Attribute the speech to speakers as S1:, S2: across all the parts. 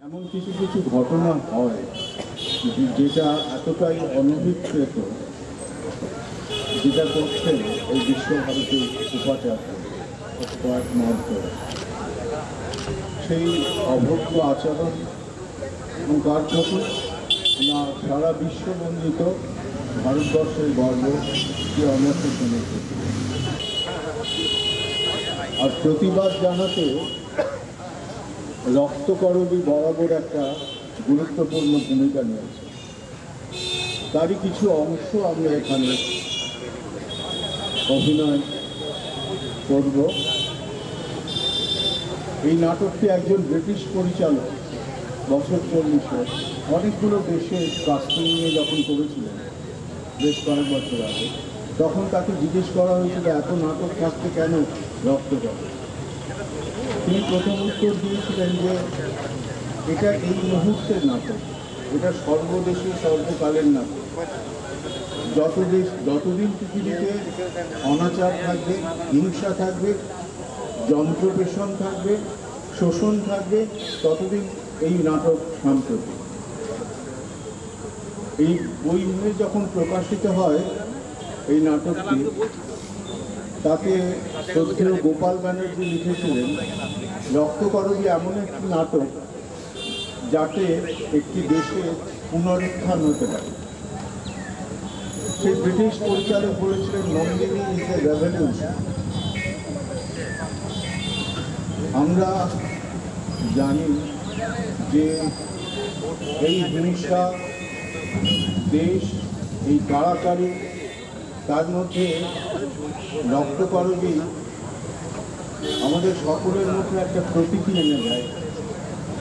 S1: এমন কিছু কিছু ঘটনা হয় যেটা এতটাই অনভিপ্রেত, যেটা করছেন এই বিশ্বভারতী উপাচার্য কয়েক মাস ধরে, সেই অভব্য আচরণ এবং কার প্রতি না সারা বিশ্ববন্দিত ভারতবর্ষের গর্ব যে অমর্ত্য সেনের প্রতি। আর প্রতিবাদ জানাতে রক্তকরবী বরাবর একটা গুরুত্বপূর্ণ ভূমিকা নিয়েছে। তারই কিছু অংশ আমরা এখানে অভিনয় করব। এই নাটকটি একজন ব্রিটিশ পরিচালক বছর 40-এ অনেকগুলো দেশে কাস্টিং নিয়ে যখন করেছিলেন বেশ কয়েক বছর আগে, তখন তাকে জিজ্ঞেস করা হয়েছিল এত নাটক থাকতে কেন রক্তকরবী। তিনি প্রথম উত্তর দিয়েছিলেন যে এটা এই মুহূর্তের নাটক, এটা সর্বদেশে সর্বকালের নাটক। যতদিন পৃথিবীতে অনাচার থাকবে, হিংসা থাকবে, যন্ত্রপেষণ থাকবে, শোষণ থাকবে, ততদিন এই নাটক সাম্প্রতিক। এই বইগুলি যখন প্রকাশিত হয় এই নাটকটি, তাতে শ্রদ্ধেয় গোপাল ব্যানার্জি লিখেছিলেন রক্তকরবী এমন একটি নাটক যাতে একটি দেশের পুনরুত্থান হতে পারে। সেই ব্রিটিশ পরিচালক বলেছিলেন নন্দিনী ইজ এ রেভলিউশন। আমরা জানি যে এই হিংসা, দেশ, এই কাড়াকাড়ি, তার মধ্যে রক্তকরবী আমাদের সকলের মধ্যে একটা প্রতীকী এনে দেয়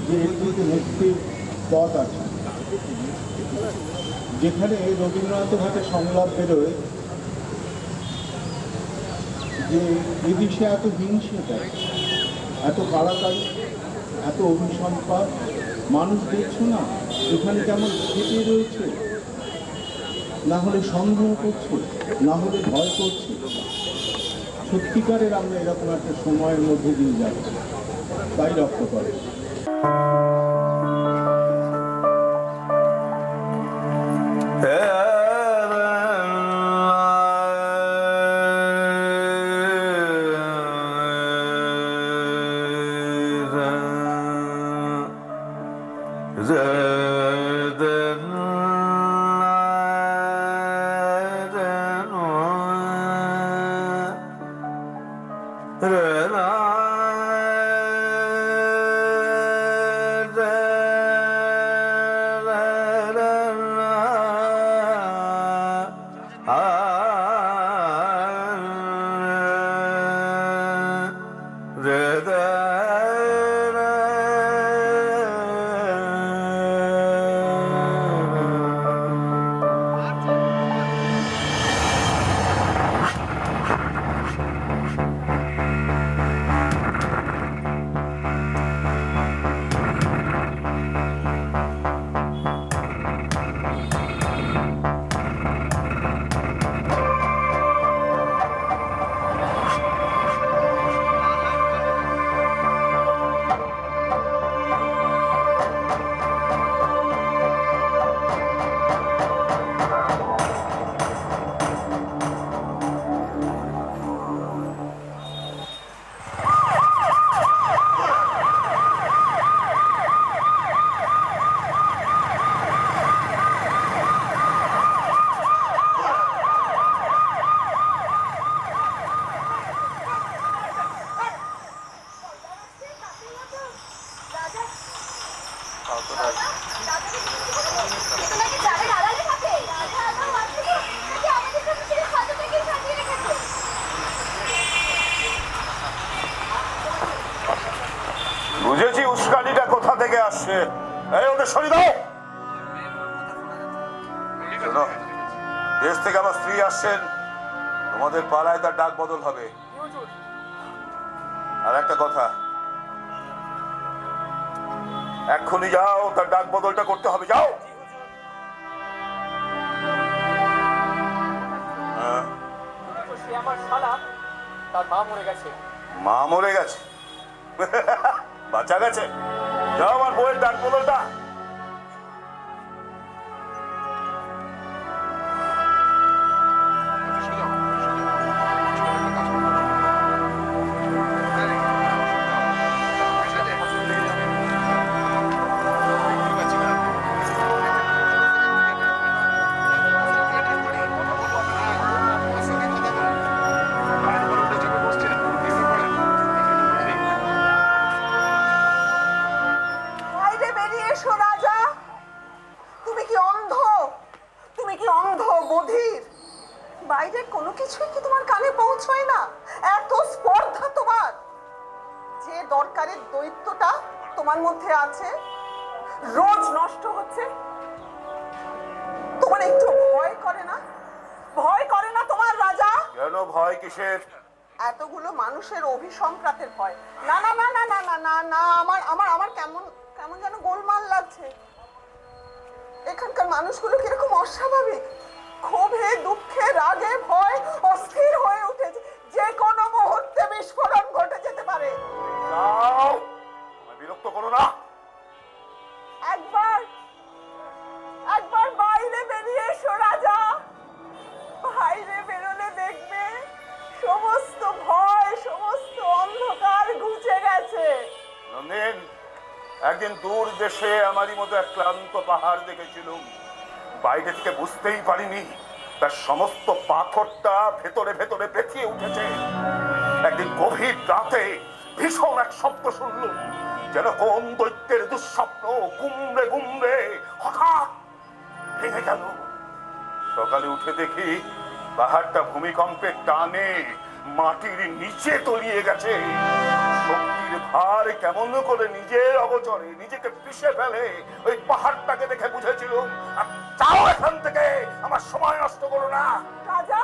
S1: যে এর থেকে মুক্তির পথ আছে। যেখানে রবীন্দ্রনাথের হাতে সংলাপ বেরোয় যে এদেশে এত হিংসা, এত কাড়াকাড়ি, এত অভিসম্পাদ, মানুষ দেখছো না এখানে কেমন খেটে রয়েছে, না হলে সন্দেহ করছে, না হলে ভয় করছে। সত্যিকারের আমরা এরকম একটা সময়ের মধ্যে দিয়ে যাচ্ছি, তাই রক্ত করে।
S2: বুঝেছি উস্কানিটা কোথা থেকে আসছে। এই ওটা সরিয়ে দাও। দেশ থেকে আমার স্ত্রী আসছেন, তোমাদের পাড়ায় তার ডাক বদল হবে। আর একটা কথা, এক্ষুনি যাও, তার ডাক বদলটা করতে হবে। যাও।
S3: আমার শালা, তার মা মরে গেছে।
S2: মা মরে গেছে? বাঁচা গেছে? যাও আমার বউয়ের ডাক বদলটা।
S3: বাইরে বেরিয়ে এসো রাজা। তুমি কি অন্ধ? তুমি কি অন্ধ বধির? বাইরে কোনো কিছুই কি তোমার কানে পৌঁছয় না? এত স্পর্ধা তোমার! যে দরকারের দৈত্যটা তোমার মধ্যে আছে রোজ নষ্ট হচ্ছে। তোমার একটু ভয় করে না? ভয় করে না তোমার রাজা?
S2: কেন ভয় কিসের?
S3: এতগুলো মানুষের অভিসম্প্রাতের ভয়। না না না না না না না না, আমার আমার আমার কেমন কেমন যেন গোলমাল লাগছে। এখানকার মানুষগুলো কিরকম অস্বাভাবিক, ক্ষোভে দুঃখে রাগে ভয় অস্থির হয়ে উঠেছে। যে কোনো মুহূর্তে বিস্ফোরণ ঘটে যেতে পারে।
S2: যাও, আমায় বিরক্ত করো না।
S3: একবার একবার বাইরে বেরিয়ে এসো রাজা। বাইরে বেরোলে দেখবে সমস্ত ভয় সমস্ত অন্ধকার ঘুচে গেছে।
S2: নন্দিন, একদিন দূর দেশে আমারই মতো এক ক্লান্ত পাহাড় দেখেছিলাম। বাইরে থেকে বুঝতেই পারিনি তার সমস্ত পাথরটা ভেতরে ভেতরে পেঁচিয়ে উঠেছে। একদিন গভীর রাতে ভীষণ এক শব্দ শুনলুম, যেন কোন দৈত্যের দুঃস্বপ্ন গুমড়ে গুমড়ে হঠাৎ ভেঙে গেল। সকালে উঠে দেখি পাহাড়টা ভূমিকম্পের টানে মাটির নিচে তলিয়ে গেছে। শক্তির ভার কেমন করে নিজের অগোচরে নিজেকে পিষে ফেলে ওই পাহাড়টাকে দেখে বুঝেছিল। আর যাও এখান থেকে, আমার সময় নষ্ট করো না।
S3: রাজা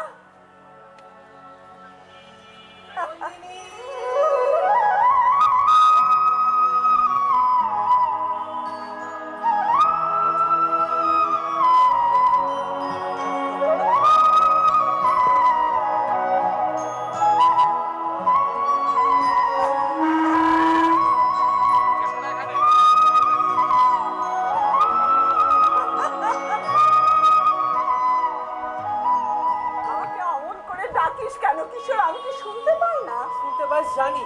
S3: আমাকে অমন করে ডাকিস কেন কিশোর? আমি কি শুনতে পাই না?
S4: শুনতে পাস জানি,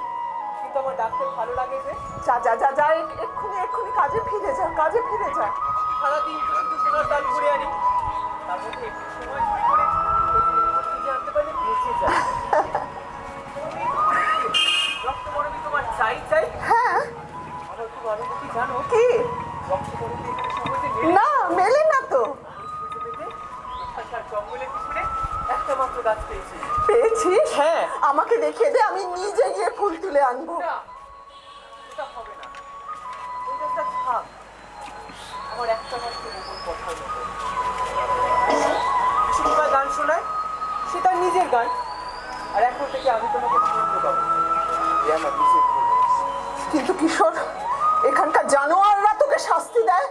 S4: কিন্তু আমার ডাকতে ভালো লাগে যে
S3: যা যা যা যা, এক্ষুনি এক্ষুনি কাজে ফিরে যা, কাজে ফিরে যা।
S4: সারাদিন তো শুধু সোনার ডাল ঘুরে আনি, তার মধ্যে একটু সময় চুরি করে নিজে আনতে পারলে বেঁচে যায়। রক্ত গরমে তোমার চাই চাই।
S3: হ্যাঁ,
S4: আমার খুব আনন্দ কি জানো?
S3: কি?
S4: রক্ত গরমে এখানে সহজে মেলে
S3: না মেলে না তো।
S4: খুঁজে পেতে এখানকার জঙ্গলের পিছনে একটা মাত্র গাছ পেয়েছি।
S3: পেয়েছিস?
S4: হ্যাঁ।
S3: আমাকে দেখিয়ে দে, আমি নিজে গিয়ে ফুল তুলে আনবো।
S4: না, ওটা হবে না। ওই গাছটা থাক, আমার একটা মাত্র গোপন কথার মতো। বিশুদ্ধা গান শোনায়, সে তার নিজের গান। আর এখন থেকে আমি তোমাকে ফুল দেবো, এ আমার নিজের ফুল।
S3: কিন্তু কিশোর, এখানকার জানোয়াররা তোকে শাস্তি দেয়,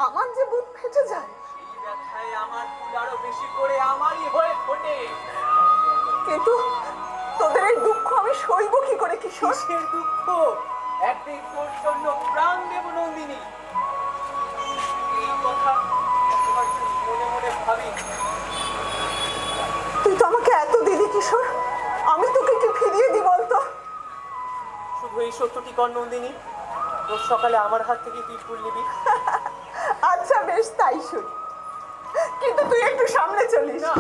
S3: আমার যে বুক ফেটে যায়।
S4: এই ব্যথায় আমার ফুল আরো বেশি করে আমারই হয়ে ফোটে।
S3: কিন্তু তোদের এই দুঃখ আমি সইব কি করে কিশোর?
S4: কিসের দুঃখ? একদিন তোর জন্য প্রাণ দেব নন্দিনী। এই কথা তোমার মনে মনে ভাবি।
S3: তুই তো আমাকে এত দিলি কিশোর, আমি তোকে কি ফিরিয়ে দি বলতো?
S4: শুধু এই সত্যটি কর নন্দিনী, রোজ সকালে আমার হাত থেকে তুই ফুল নিবি।
S3: আচ্ছা বেশ, তাই শুনি, কিন্তু তুই একটু সামনে চলিস।
S4: না,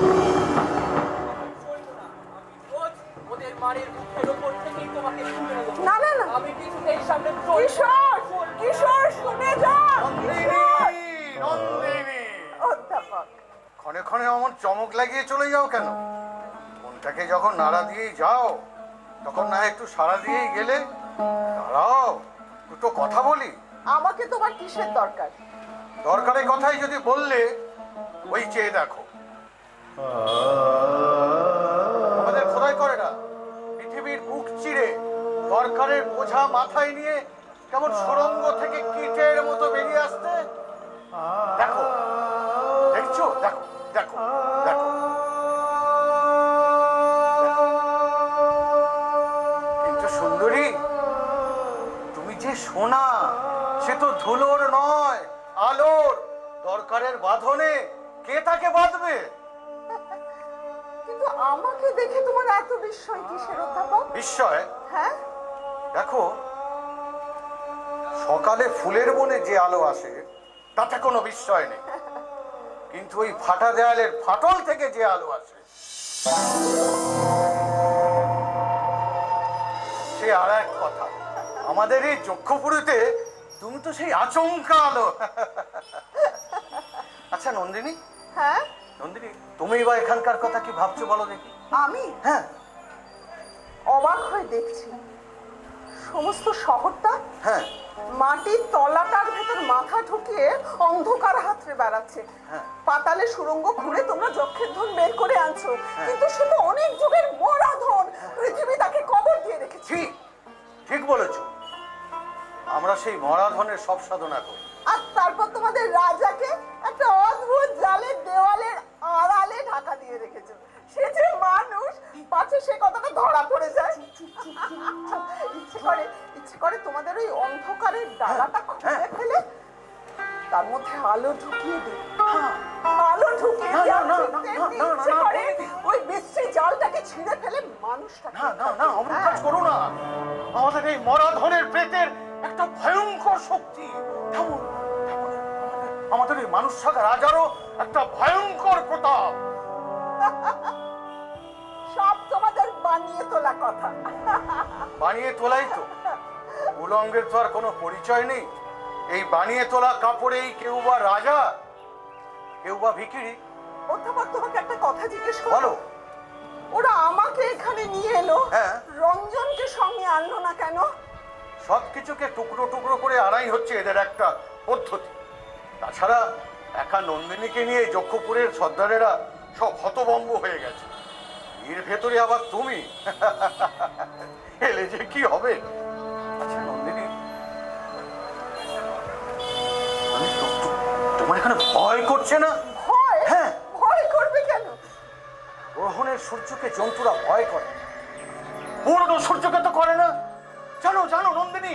S4: চলবো না। আমি রোজ ওদের মারের মুখের ওপর থেকেই তোমাকে তুলে নেবো।
S3: না না না
S4: আমি কিছুতেই সামনে চলবো না।
S3: কিশোর, কিশোর শুনে যা। কিশোর!
S5: নন্দিনী,
S3: অধ্যাপক,
S5: ক্ষণে ক্ষণে অমন চমক লাগিয়ে চলে যাও কেন? মনটাকে যখন নাড়া দিয়েই যাও, তখন না একটু সাড়া দিয়েই গেলে। দাঁড়াও, দুটো কথা বলি।
S3: আমাকে তোমার কিসের দরকার?
S5: দরকারের কথাই যদি বললে, ওই চেয়ে দেখো। আমাদের খোদাই করে না, পৃথিবীর বুক চিরে দরকারের বোঝা মাথায় নিয়ে কেমন সুড়ঙ্গ থেকে কীটের মতো বেরিয়ে আসতে। দেখো, দেখছো? দেখো দেখো দেখো। কিন্তু সুন্দরী, তুমি যে সোনা, সে তো ধুলোর নয়, আলোর। দরকারের বাঁধনে কে তাকে বাঁধবে?
S3: কিন্তু আমাকে দেখে তোমার এত বিস্ময় কিসের অধ্যাপক?
S5: বিস্ময়?
S3: হ্যাঁ,
S5: দেখো, সকালে ফুলের বনে যে আলো আসে তাতে কোনো বিস্ময় নেই, কিন্তু ওই ফাটা দেয়ালের ফাটল থেকে যে আলো আসে সে আর এক কথা। আমাদের এই যক্ষপুরীতে তুমি তো সেই আচমকা আলো। আচ্ছা নন্দিনী,
S3: হ্যাঁ,
S5: নন্দিনী, তুমি বা এখানকার কথা কি ভাবছো বলো দেখি।
S3: আমি
S5: হ্যাঁ
S3: অবাক হয়ে দেখছি সমস্ত শহরটা
S5: হ্যাঁ
S3: মাটির তলাটার ভেতর মাথা ঢুকিয়ে অন্ধকার হাতড়ে বেড়াচ্ছে।
S5: হ্যাঁ।
S3: পাতালে সুড়ঙ্গ খুঁড়ে তোমরা যক্ষের ধন বের করে আনছো, কিন্তু সে তো অনেক যুগের মরা ধন। পৃথিবী তাকে কবর দিয়ে রেখেছে।
S5: ঠিক, ঠিক বলেছো। আমরা সেই মরাধনের সব সাধনা করি।
S3: আর তারপর তোমাদের রাজাকে একটা অদ্ভুত জালের দেওয়ালের আড়ালে ঢাকা দিয়ে রেখেছো। সে যে মানুষ, পাছে সে কথাটা ধরা পড়ে যায়। ইচ্ছে করে তোমাদের ওই অন্ধকারের ডালাটা খুলে ফেলে তার মধ্যে আলো ঢুকিয়ে দিই। আলো ঢুকিয়ে
S5: না,
S3: দিয়ে
S5: না,
S3: আর
S5: না,
S3: ঠিক
S5: না,
S3: তেমনি
S5: না,
S3: ইচ্ছে
S5: না,
S3: করে
S5: বৌদি।
S3: ওই বিশ্রী জালটাকে ছিঁড়ে ফেলে মানুষটাকে
S5: না না না, অমন কাজ করো না। আমাদের এই মরাধনের প্রেতের একটা ভয়ঙ্কর শক্তি, তেমন আমাদের এই মানুষ থাকা রাজারও একটা ভয়ঙ্কর প্রতাপ।
S3: সব তোমাদের বানিয়ে তোলা কথা।
S5: বানিয়ে তোলাই তো, উলঙ্গের তো আর কোনো পরিচয় নেই। এই বানিয়ে তোলা কাপড়েই কেউ বা রাজা, কেউ বা ভিখিরি।
S3: অধ্যাপক, তোমাকে একটা কথা জিজ্ঞেস করবো?
S5: বলো।
S3: ওরা আমাকে এখানে নিয়ে এলো,
S5: হ্যাঁ।
S3: রঞ্জনকে সঙ্গে আনলো না কেন?
S5: সবকিছুকে টুকরো টুকরো করে আনাই হচ্ছে এদের একটা পদ্ধতি। তাছাড়া একা নন্দিনীকে নিয়ে যক্ষপুরের সর্দারেরা সব হতভম্ব হয়ে গেছে। এর ভেতরে আবার তুমি এলে যে কি হবে। আচ্ছা নন্দিনী, তোমার এখানে ভয় করছে না?
S3: ভয়?
S5: হ্যাঁ।
S3: ভয় করবে কেন?
S5: গ্রহণের সূর্যকে জন্তুরা ভয় করে, পুরনো সূর্যকে তো করে না। জানো জানো নন্দিনী,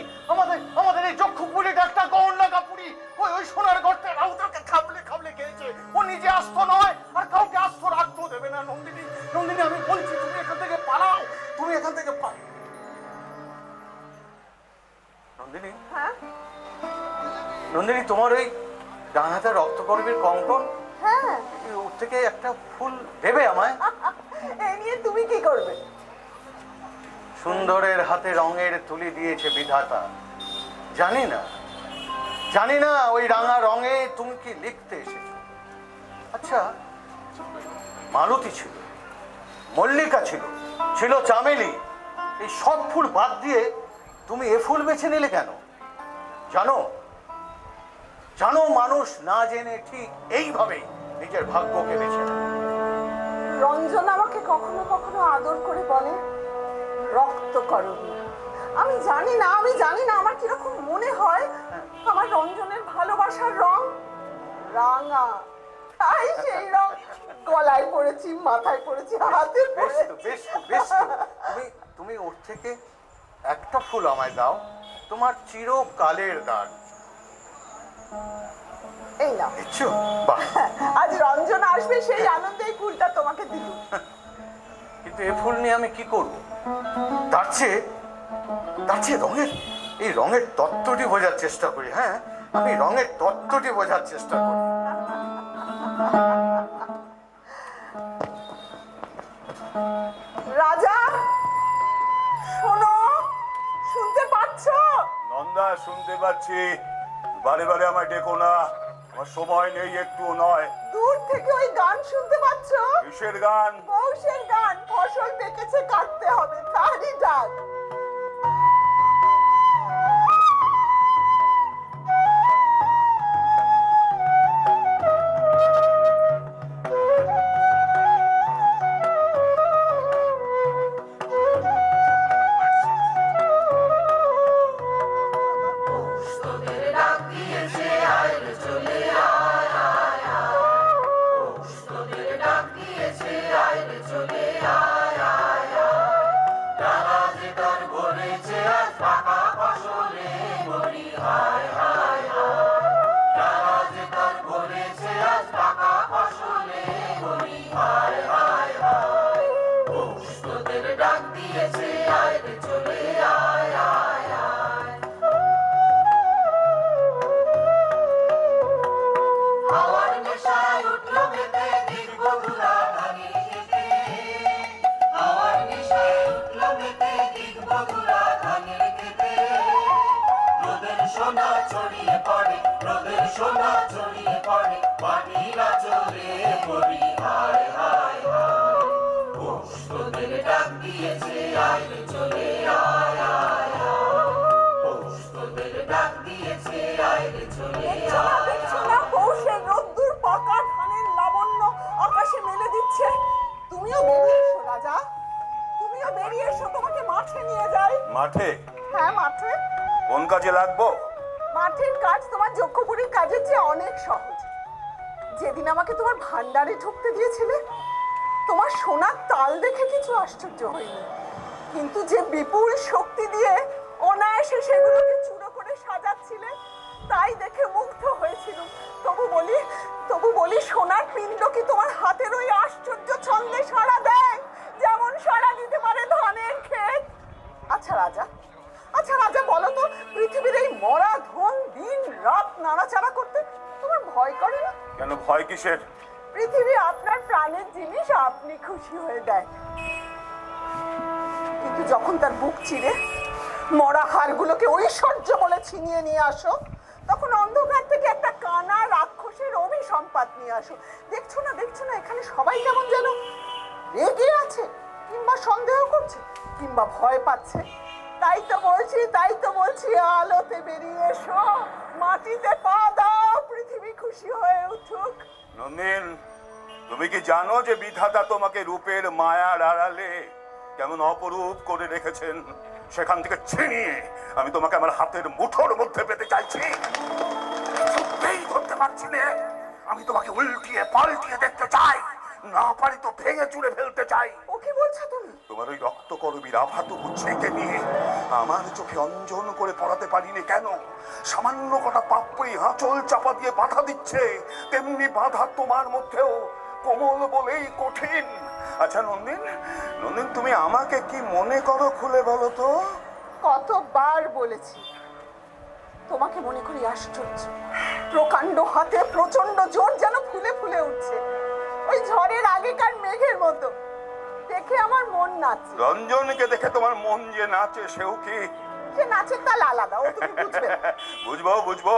S5: আমাদের এই যক্ষপুরীটা একটা গহনা পুরী। ওই সোনার গর্তে রাউতাকে খাবলে খাবলে খেয়েছে। ও নিজে আস্ত নয়, আর কাউকে আস্ত রাখতেও দেবে না। নন্দিনী, নন্দিনী, আমি বলছি তুমি এখান থেকে পালাও, তুমি এখান থেকে নন্দিনী,
S3: হ্যাঁ
S5: নন্দিনী, তোমার ওই ডান হাতে রক্তকরবীর কঙ্কন,
S3: হ্যাঁ,
S5: ওর থেকে একটা ফুল দেবে আমায়?
S3: এই নিয়ে তুমি কি করবে?
S5: সুন্দরের হাতে রঙের তুলি দিয়েছে বিধাতা। জানি না ওই রাঙা রঙে তুমি কি লিখতে এসেছো। আচ্ছা, মালতী ছিল, মল্লিকা ছিল চামেলি, এই সব ফুল বাদ দিয়ে তুমি এ ফুল বেছে নিলে কেন? জানো মানুষ না জেনে ঠিক এইভাবেই নিজের ভাগ্যকে বেছে নেয়।
S3: রঞ্জন আমাকে কখনো কখনো আদর করে বলে রক্ত করবি। আমি জানি না আমার কিরকম মনে হয়। আমার রঞ্জনের ভালোবাসার রং রাঙা, তাই সেই রং গলায় পড়েছি, মাথায় পড়েছি, হাতে
S5: বেশ তো,
S3: পড়েছি।
S5: বেশ তো। তুমি ওর থেকে একটা ফুল আমায় দাও, তোমার চিরকালের দান।
S3: এই না,
S5: ইচ্ছো? বাহ।
S3: আজ রঞ্জন আসবে সেই আনন্দে এই ফুলটা তোমাকে দিল।
S5: কিন্তু এ ফুল নিয়ে আমি কি করব? তার চেয়ে রঙের তত্ত্বটি বোঝার চেষ্টা করি। হ্যাঁ, আমি রঙের তত্ত্বটি বোঝার চেষ্টা করি।
S3: রাজা শোনো, শুনতে পাচ্ছ?
S2: নন্দা, শুনতে পাচ্ছি। বারে বারে আমায় ডেকো না, আমার সময় নেই, একটুও নয়।
S3: দূর থেকে ওই গান শুনতে পাচ্ছ?
S2: কিসের গান?
S3: পৌষের গান। ফসল পেকেছে, কাটতে হবে, তারই ডাক।
S6: তোদের ডাক দিয়েছে আয় রে চলে আয় আয় আয়। তোদের ডাক দিয়েছে আয় রে চলে সোনা ছড়িয়ে পড়ে রোদের সোনা ছড়িয়ে পড়ে পানিরা চলে পড়ি হায় হায় হায় পৌষ তোদের ডাক দিয়েছে আয় রে চলে আয় আয় আয় পৌষ তোদের ডাক দিয়েছে আয় রে চলে আয়
S3: দেখছো না পৌষের রোদ্দুর পাকা ধানের লাবণ্য আকাশে মেলে দিচ্ছে। তুমিও বেরিয়ে এসো রাজা, তুমিও বেরিয়ে এসো, তোমাকে মাঠে নিয়ে যাই।
S2: মাঠে?
S3: হ্যাঁ মাঠে।
S2: কোন কাজে লাগবো?
S3: মাঠের কাজ তোমার যজ্ঞপুরীর কাজের চেয়ে অনেক সহজ। যেদিন আমাকে তোমার ভান্ডারে ঢুকতে দিয়েছিলে, তোমার সোনার তাল দেখে কিছু আশ্চর্য হয়নি, কিন্তু যে বিপুল শক্তি দিয়ে অনায়াসে সেগুলোকে চূড়ো করে সাজাচ্ছিলে, তাই দেখে মুগ্ধ হয়েছিল। তবু বলি সোনার পিণ্ড কি তোমার হাতের ওই আশ্চর্য ছন্দে সাড়া দেয়, যেমন সাড়া দিতে পারে ধানের ক্ষেত? আচ্ছা রাজা বলো তো, পৃথিবীর এই মরা ধন দিন রাত নাড়াচাড়া করতে তোমার ভয় করে না?
S2: কেন ভয় কিসের?
S3: পৃথিবী আপনার প্রাণের জিনিস, আপনি খুশি হয়ে দেয়, কিন্তু যখন তার বুক চিরে মরা হাড়গুলোকে ঐশ্বর্য বলে ছিনিয়ে নিয়ে আসো, তখন অন্ধকার থেকে একটা কানা রাক্ষসের অভিসম্পাত নিয়ে আসো। দেখছো না এখানে সবাই কেমন যেন রেগে আছে, কিংবা সন্দেহ করছে, কিংবা ভয় পাচ্ছে। তাই তো বলছি আলোতে বেরিয়ে এসো, মাটিতে পা দাও, পৃথিবী খুশি হয়ে উঠুক।
S2: নন্দিন, তুমি কি জানো যে বিধাতা তোমাকে রূপের মায়ার আড়ালে কেমন অপরূপ করে রেখেছেন? সেখান থেকে ছিনিয়ে আমি তোমাকে আমার হাতের মুঠোর মধ্যে পেতে চাইছি। কিছুতেই ধরতে পারছি না। আমি তোমাকে উল্টিয়ে পাল্টিয়ে দেখতে চাই, না পারি তো ভেঙে চুরে ফেলতে চাই।
S3: ও কি বলছো তুমি?
S2: তোমার ওই রক্তকরবীর আভাটুকু ছেঁকে নিয়ে আমার চোখে অঞ্জন করে পড়াতে পারিনি কেন? সামান্য কটা পাপড়ি আঁচল চাপা দিয়ে বাধা দিচ্ছে, তেমনি বাধা তোমার মধ্যেও কোমল বলেই কঠিন। আচ্ছা নন্দিন, তুমি আমাকে কি মনে করো খুলে বলো তো?
S3: কতবার বলেছি তোমাকে মনে করি আশ্চর্য, প্রকাণ্ড হাতে প্রচন্ড জোর যেন ফুলে ফুলে উঠছে, ওই ঝড়ের আগেকার মেঘের মতো। দেখে আমার মন নাচে।
S2: রঞ্জনকে দেখে তোমার মন যে নাচে, সেও কি?
S3: সে নাচের তাল আলাদা, ও তুমি বুঝবে।
S2: বুঝবো।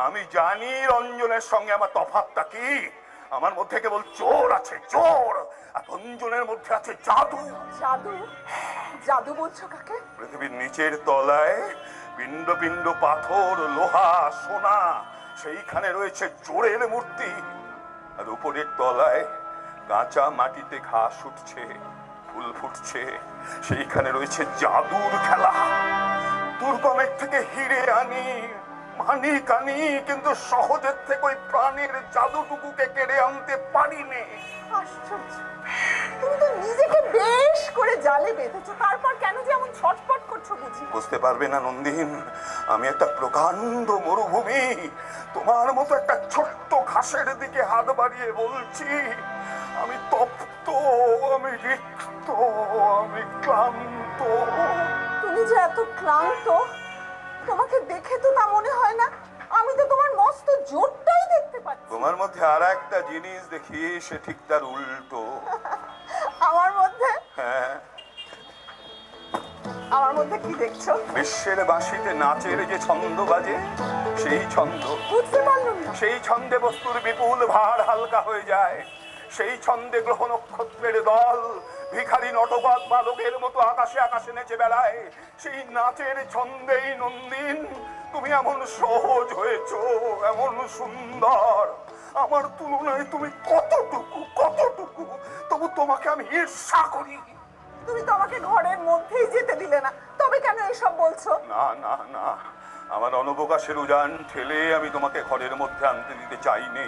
S2: আমি জানি রঞ্জনের সঙ্গে আমার তফাৎটা কি। আমার মধ্যে কেবল চোর আছে, চোর, আর রঞ্জনের মধ্যে আছে জাদু।
S3: জাদু বলছো কাকে?
S2: পৃথিবীর নিচের তলায় পিণ্ড পিণ্ড পাথর, লোহা, সোনা, সেইখানে রয়েছে চোরের মূর্তি। আর উপরের তলায় কাঁচা মাটিতে ঘাস উঠছে, ফুল ফুটছে, সেইখানে রয়েছে জাদুর খেলা। দুর্গমের থেকে হিরে আনি, মানিক আনি, কিন্তু সহজের থেকে ওই প্রাণের জাদুটুকুকে কেড়ে আনতে পারিনি।
S3: আশ্চর্য, তুমি তো নিজেকে বেশ করে জালে বেঁধেছো, তারপর কেন যে এমন ছটফট করছো বুঝি?
S2: বুঝতে পারবে না নন্দিন, আমি একটা প্রকাণ্ড মরুভূমি, তোমার মতো একটা ছোট্ট ঘাসের দিকে হাত বাড়িয়ে বলছি, আমি তপ্ত, আমি রিক্ত, আমি ক্লান্ত।
S3: তুমি যে এত ক্লান্ত, তোমাকে দেখে তো তা মনে হয় না। আমি তো তোমার মস্ত জোরটাই দেখতে পাচ্ছি।
S2: তোমার মধ্যে আর একটা জিনিস দেখি, সে ঠিক তার উল্টো।
S3: আমার মধ্যে?
S2: হ্যাঁ।
S3: আমার মধ্যে কি দেখছো?
S2: বিশ্বের বাঁশিতে নাচের যে ছন্দ বাজে, সেই ছন্দ।
S3: বুঝতে পারলাম না।
S2: সেই ছন্দে বস্তুর বিপুল ভার হালকা হয়ে যায়, সেই ছন্দে গ্রহ নক্ষত্রের দল ভিখারি নটবাদ বালকের মতো আকাশে আকাশে নেচে বেড়ায়। সেই নাচের ছন্দেই নন্দিন তুমি এমন সহজ হয়েছো, এমন সুন্দর। আমার তুলনায় তুমি কতটুকু, তবু তোমাকে আমি ঈর্ষা করি।
S3: তুমি তো আমাকে ঘরের মধ্যেই যেতে দিলে না, তবে কেন এসব বলছো?
S2: না, আমার অনবকাশের উজান ঠেলে আমি তোমাকে ঘরের মধ্যে আনতে দিতে চাইনি।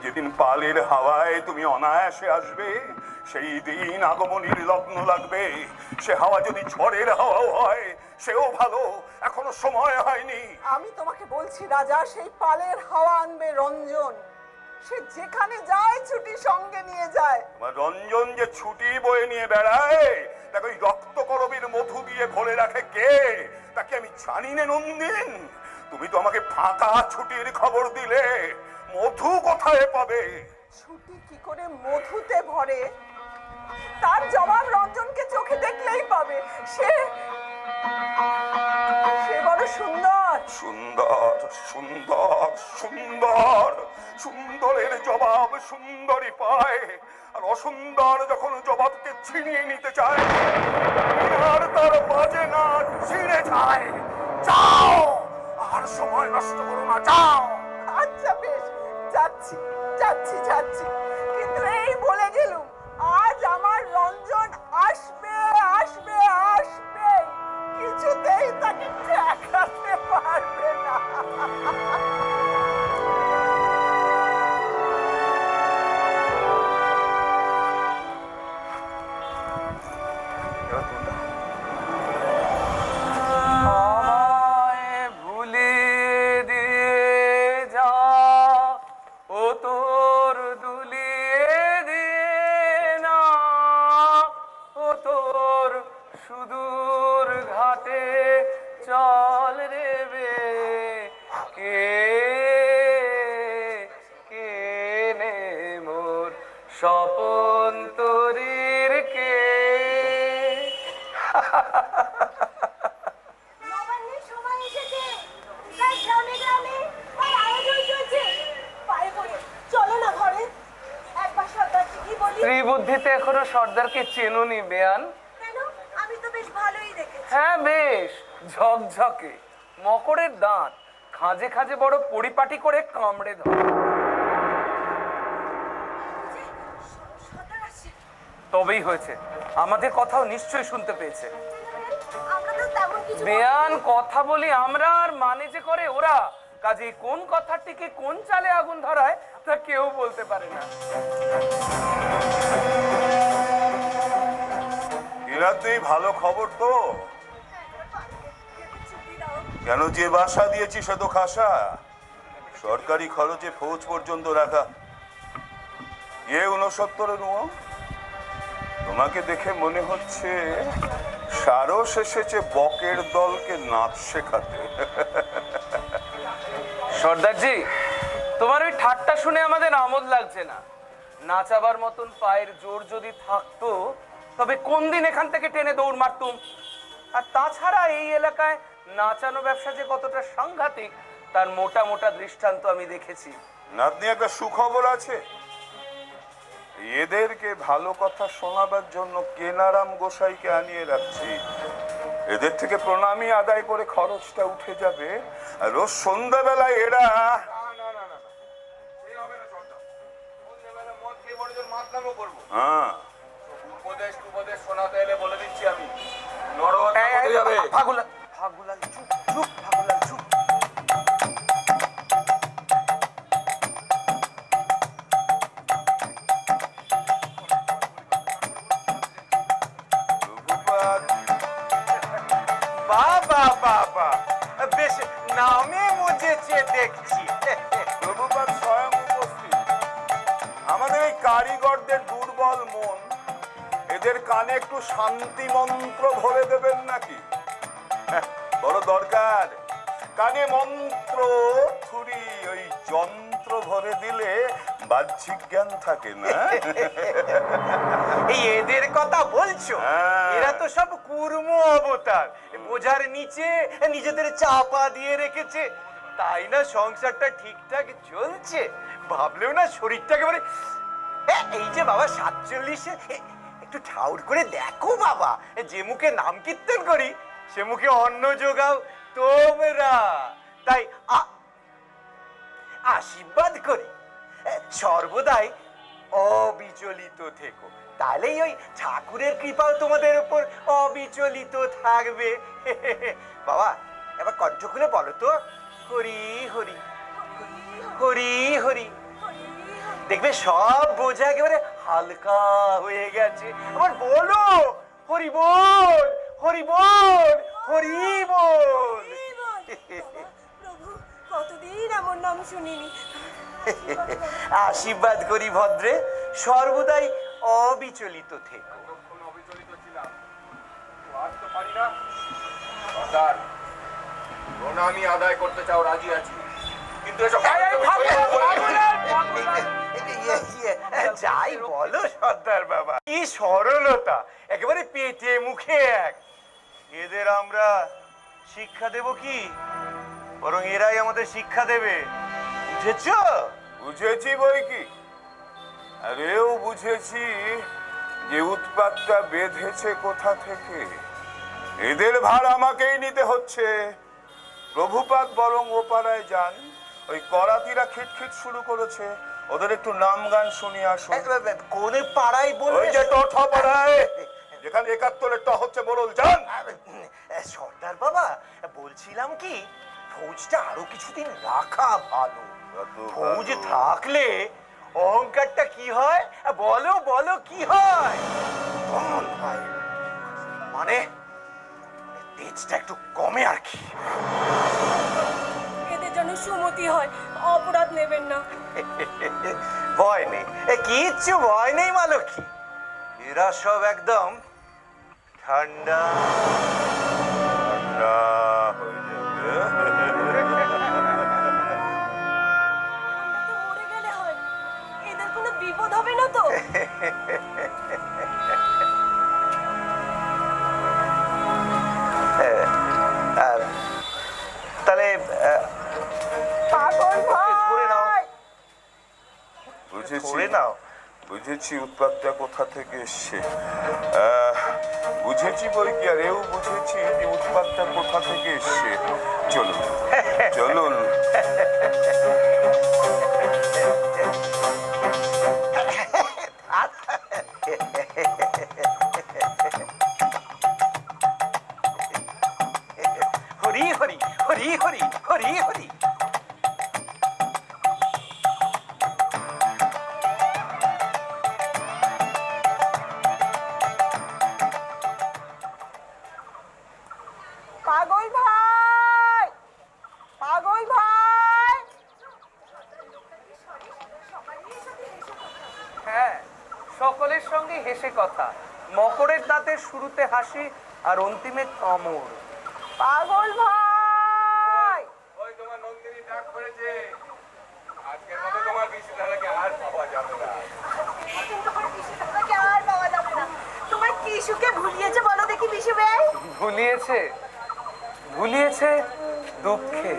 S2: যেদিন পালের হাওয়ায় তুমি অনায়াসে আসবে, সেই দিন আগমনীর লগ্ন লাগবে। সে হাওয়া যদি ঝড়ের হাওয়াও হয়, সেও ভালো, এখনো সময় হয়নি।
S3: আমি তোমাকে বলছি রাজা, সেই পালের হাওয়া আনবে রঞ্জন। সে যেখানে যায় ছুটি সঙ্গে নিয়ে যায়।
S2: তোমার রঞ্জন যে ছুটি বয়ে নিয়ে বেড়ায়, তাকে ওই রক্তকরবীর মধু দিয়ে ভরে রাখে কে, তাকে আমি জানি না নন্দিন। তুমি তো আমাকে ফাঁকা ছুটির খবর দিলে, মধু কোথায় পাবে?
S3: ছুটি কি করে মধুতে ভরে, তার জবাব রঞ্জনকে চোখে দেখলেই পাবে। সে বড় সুন্দর।
S2: সুন্দর সুন্দর সুন্দর সুন্দরের জবাব সুন্দরই পায়, আর অসুন্দর যখন জবাবকে ছিনিয়ে নিতে চায় আর তার বাজে না ছিঁড়ে যায়। যাও, আর সময় নষ্ট করো না, যাও।
S3: আচ্ছা বেশ, যাচ্ছি যাচ্ছি যাচ্ছি, কিন্তু এই বলে গেলুম আজ আমার রঞ্জন আসবে আসবে আসবে, কিছুতেই তাকে ঠেকাতে পারবে না।
S4: আমায় ভুলিয়ে দিয়ে যা, ও তোর দুলিয়ে দিয়ে না, ও তোর সুদূর ঘাটে চল রে বে, কে কে নে মোর স্বপন তরির কে।
S7: নবান্নের সময় এসেছে, তাই গ্রামে গ্রামে তার আয়োজন চলছে। পায়ে পড়ে চলো না ঘরে, একবার সর্দারকে কি বলি।
S4: স্ত্রী বুদ্ধিতে এখনো সর্দারকে চেনোনি বেয়ান?
S7: কেন, আমি তো বেশ ভালোই দেখেছি।
S4: হ্যাঁ বেশ, ঝকঝকে, মকরের দাঁত, খাঁজে খাঁজে বড় পরিপাটি করে কামড়ে ধরে।
S7: সর্দার আসছে।
S4: তবেই হয়েছে, আমাদের কথাও নিশ্চয়ই শুনতে পেয়েছে।
S7: আমরা তো তেমন কিছু
S4: বেয়ান, কথা বলি আমরা আর মানে যে করে ওরা, কাজে কোন কথাটিকে কোন চালে আগুন ধরায় তা কেউ বলতে পারে না।
S2: তুই ভালো খবর তো?
S7: ছুটি দাও।
S2: কেন, যে বাসা দিয়েছি সে তো খাসা, সরকারি খরচে ফৌজ পর্যন্ত রাখা। 69 নুয়ো, তোমাকে দেখে মনে হচ্ছে সারস এসেছে বকের দলকে নাচ শেখাতে।
S4: সর্দারজি, তোমার ওই ঠাট্টা শুনে আমাদের আমোদ লাগছে না। নাচাবার মতন পায়ের জোর যদি থাকতো তবে কোন দিন এখান থেকে টেনে দৌড় মারতুম। আর তাছাড়া এই এলাকায় নাচানো ব্যবসা যে কতটা সাংঘাতিক তার মোটা মোটা দৃষ্টান্ত আমি দেখেছি।
S2: নাতনি, একটা সুখবর আছে। এদেরকে ভালো কথা শোনাবার জন্য কেনারাম গোসাইকে আনিয়ে রাখছি। এদের থেকে প্রণামী আদায় করে খরচটা উঠে যাবে, আর রোজ সন্ধ্যাবেলায় এরা হ্যাঁ
S5: উপদেশ শোনাতে এলে বলে দিচ্ছি আমি,
S4: ফাগুলাল, ফাগুলাল চুপ চুপ, ফাগুলাল চুপ।
S2: প্রভুপাদ,
S5: বাবা বাবা, বেশ নামে মজেছে দেখছি।
S2: প্রভুপাদ স্বয়ং উপস্থিত। আমাদের এই কারিগরদের দুর্বল মন, এদের কানে একটু শান্তি মন্ত্র ভরে দেবেন নাকি? বড় দরকার। কানে মন্ত্র থুরি, ওই যন্ত্র ভরে দিলে বাহ্যিক জ্ঞান থাকে না।
S5: এই এদের কথা বলছো?
S2: হ্যাঁ।
S5: এরা তো সব কুর্ম অবতার, বোঝার নিচে নিজেদের চাপা দিয়ে রেখেছে, তাই না সংসারটা ঠিকঠাক চলছে। ভাবলেও না শরীরটা একেবারে এই যে বাবা 47-এ একটু ঠাউর করে দেখো বাবা, যে মুখে নাম কীর্তন করি সে মুখে অন্ন যোগাও তোমরা। তাই আশীর্বাদ করি সর্বদাই অবিচলিত থেকো, তাহলেই ওই ঠাকুরের কৃপাও তোমাদের উপর অবিচলিত থাকবে। বাবা, এবার কণ্ঠ খুলে বলো তো, হরি হরি হরি হরি। দেখবে সব বোঝা একেবারে হালকা হয়ে গেছে। আবার বলো হরি বল, হরি বল, হরি বল।
S7: প্রভু, কতদিন এমন নাম শুনিনি।
S5: আশীর্বাদ করি ভদ্রে, সর্বদাই অবিচলিত থেকো।
S2: সর্দার, প্রণামী আদায় করতে চাও রাজি আছি, কিন্তু এসব
S5: যাই বলো সর্দার বাবা, কি সরলতা, একেবারে পেটে মুখে এক। এদের আমরা শিক্ষা দেব কি? বরং এরাই আমাদের শিক্ষা দেবে, বুঝেছো?
S2: বুঝেছি বই কি, আর এও বুঝেছি যে উৎপাতটা বেঁধেছে কোথা থেকে। এদের ভার আমাকেই নিতে হচ্ছে। প্রভুপাদ বরং ও পাড়ায় যান, ওই করাতিরা খিটখিট শুরু করেছে, ওদের একটু নাম গান শুনিয়ে আসুন।
S5: কোনে পাড়ায়
S2: ওই
S5: বলবে?
S2: যে টঠ পাড়ায়, যেখানে ৭১-এর ট হচ্ছে মোড়ল, যান।
S5: সর্দার বাবা, বলছিলাম কি, ফৌজটা আরো কিছুদিন রাখা ভালো। ফৌজ থাকলে অহংকারটা কি হয়, বলো বলো কি হয়? দমন হয়, মানে তেজটা একটু কমে আর কি।
S7: এদের যেন সুমতি হয়, অপরাধ নেবেন না।
S5: ভয় নেই, কিচ্ছু ভয় নেই মালকী। এরা সব একদম ঠান্ডা
S2: ঠান্ডা হয়ে যাবে।
S7: তো মরে গেলে হয়, এদের কোনো বিপদ হবে না তো?
S5: তাহলে
S3: পাগল
S5: ধরে নাও,
S3: ভাই,
S2: বুঝেছি,
S5: ধরে নাও।
S2: বুঝেছি উৎপাতটা কোথা থেকে এসছে। বুঝেছি বই কি, আর এও বুঝেছি যে উৎপাতটা কোথা থেকে এসছে। চলুন চলুন।
S5: হরি হরি হরি হরি হরি হরি।
S3: পাগল ভাই, পাগল ভাই।
S4: হ্যাঁ, সকলের সঙ্গে হেসে কথা। মকরের দাঁতের শুরুতে হাসি আর অন্তিমে কামড়।
S3: পাগল ভাই,
S2: ওই তোমার নন্দিনী ডাক পড়েছে, আজকের মতো তোমার বিশ্বধারাকে আর পাওয়া যাবে না।
S7: তোমার পিসি দাদাকে আর পাওয়া যাবে না। তোমার কি সুখে ভুলিয়েছে বলো দেখি পিসি ভাই?
S4: ভুলিয়েছে, ভুলিয়েছে দুঃখে।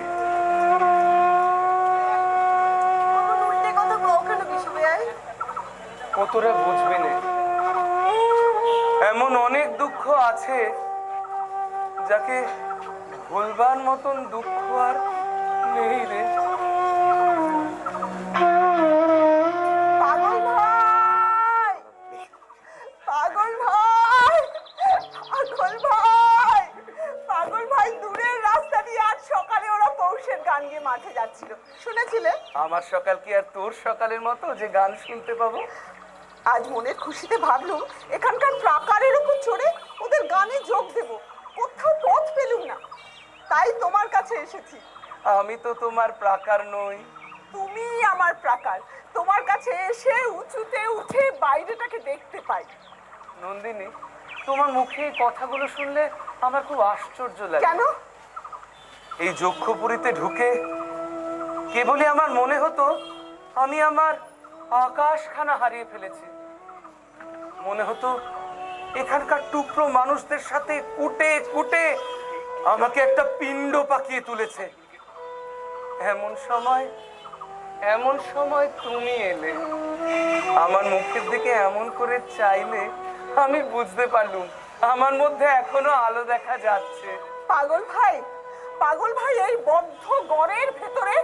S7: অমন উল্টে কথা বউ কেন পিসি ভাই?
S4: কতটা বুঝবি না, এমন অনেক দুঃখ আছে যাকে ভুলবার মতন দুঃখ আর নেই রে।
S3: পাগল ভাই, পাগল ভাই, পাগল ভাই, পাগল ভাই। দূরের রাস্তা দিয়ে আজ সকালে ওরা পৌষের গান গিয়ে মাঠে যাচ্ছিল, শুনেছিলে?
S4: আমার সকাল কি আর তোর সকালের মতো যে গান শুনতে পাবো?
S3: আজ মনের খুশিতে ভাবলুম এখানকার প্রাকারের উপর চড়ে ওদের গানে যোগ দেব, কোথাও পথ পেলুম না, তাই তোমার কাছে এসেছি।
S4: আমি তো তোমার প্রাকার নই।
S3: তুমি আমার প্রাকার, তোমার কাছে এসে উঁচুতে উঠে বাইরেটাকে দেখতে পাই।
S4: নন্দিনী, তোমার মুখে এই কথাগুলো শুনলে আমার খুব আশ্চর্য লাগে।
S3: কেন?
S4: এই যক্ষপুরীতে ঢুকে কেবলই আমার মনে হতো আমি আমার আকাশখানা হারিয়ে ফেলেছি। মনে হতো এখানকার টুকরো মানুষদের সাথে কুটে কুটে আমাকে একটা পিণ্ড পাকিয়ে তুলেছে। এমন সময় তুমি এলে, আমার মুখের দিকে এমন করে চাইলে আমি বুঝতে পারলুম আমার মধ্যে এখনো আলো দেখা যাচ্ছে।
S3: পাগল ভাই, পাগল ভাই, এই বদ্ধ গড়ের ভেতরে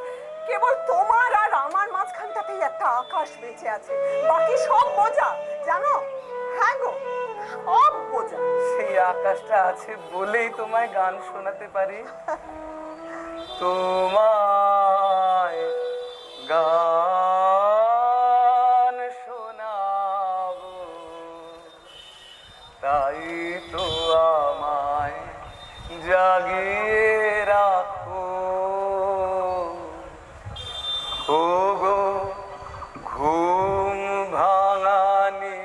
S3: কেবল তোমার আর আমার মাঝখানটাতেই একটা আকাশ বেঁচে আছে, বাকি সব বোঝা, জানো? হ্যাঁ গো, সব বোঝা।
S4: সেই আকাশটা আছে বলেই তোমায় গান শোনাতে পারি। তোমায় গান শোনাবো, তাই তো আমায় জাগিয়ে রাখো। ও গো ঘুম ভাঙানি,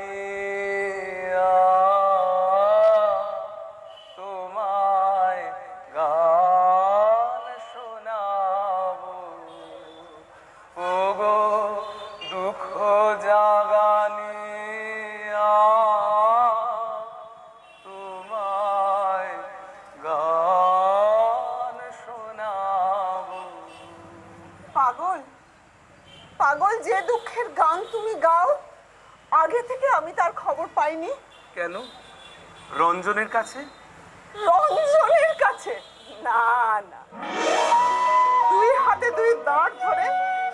S4: তোমায় গান শোনাবো। ও গো দুঃখ জাগানি, তোমায় গান
S3: তুমি গাও, আগে থেকে আমি তার খবর পাইনি।
S4: কেন? রঞ্জনের কাছে?
S3: রঞ্জনের কাছে? না না, দুই হাতে দুই দাঁড় ধরে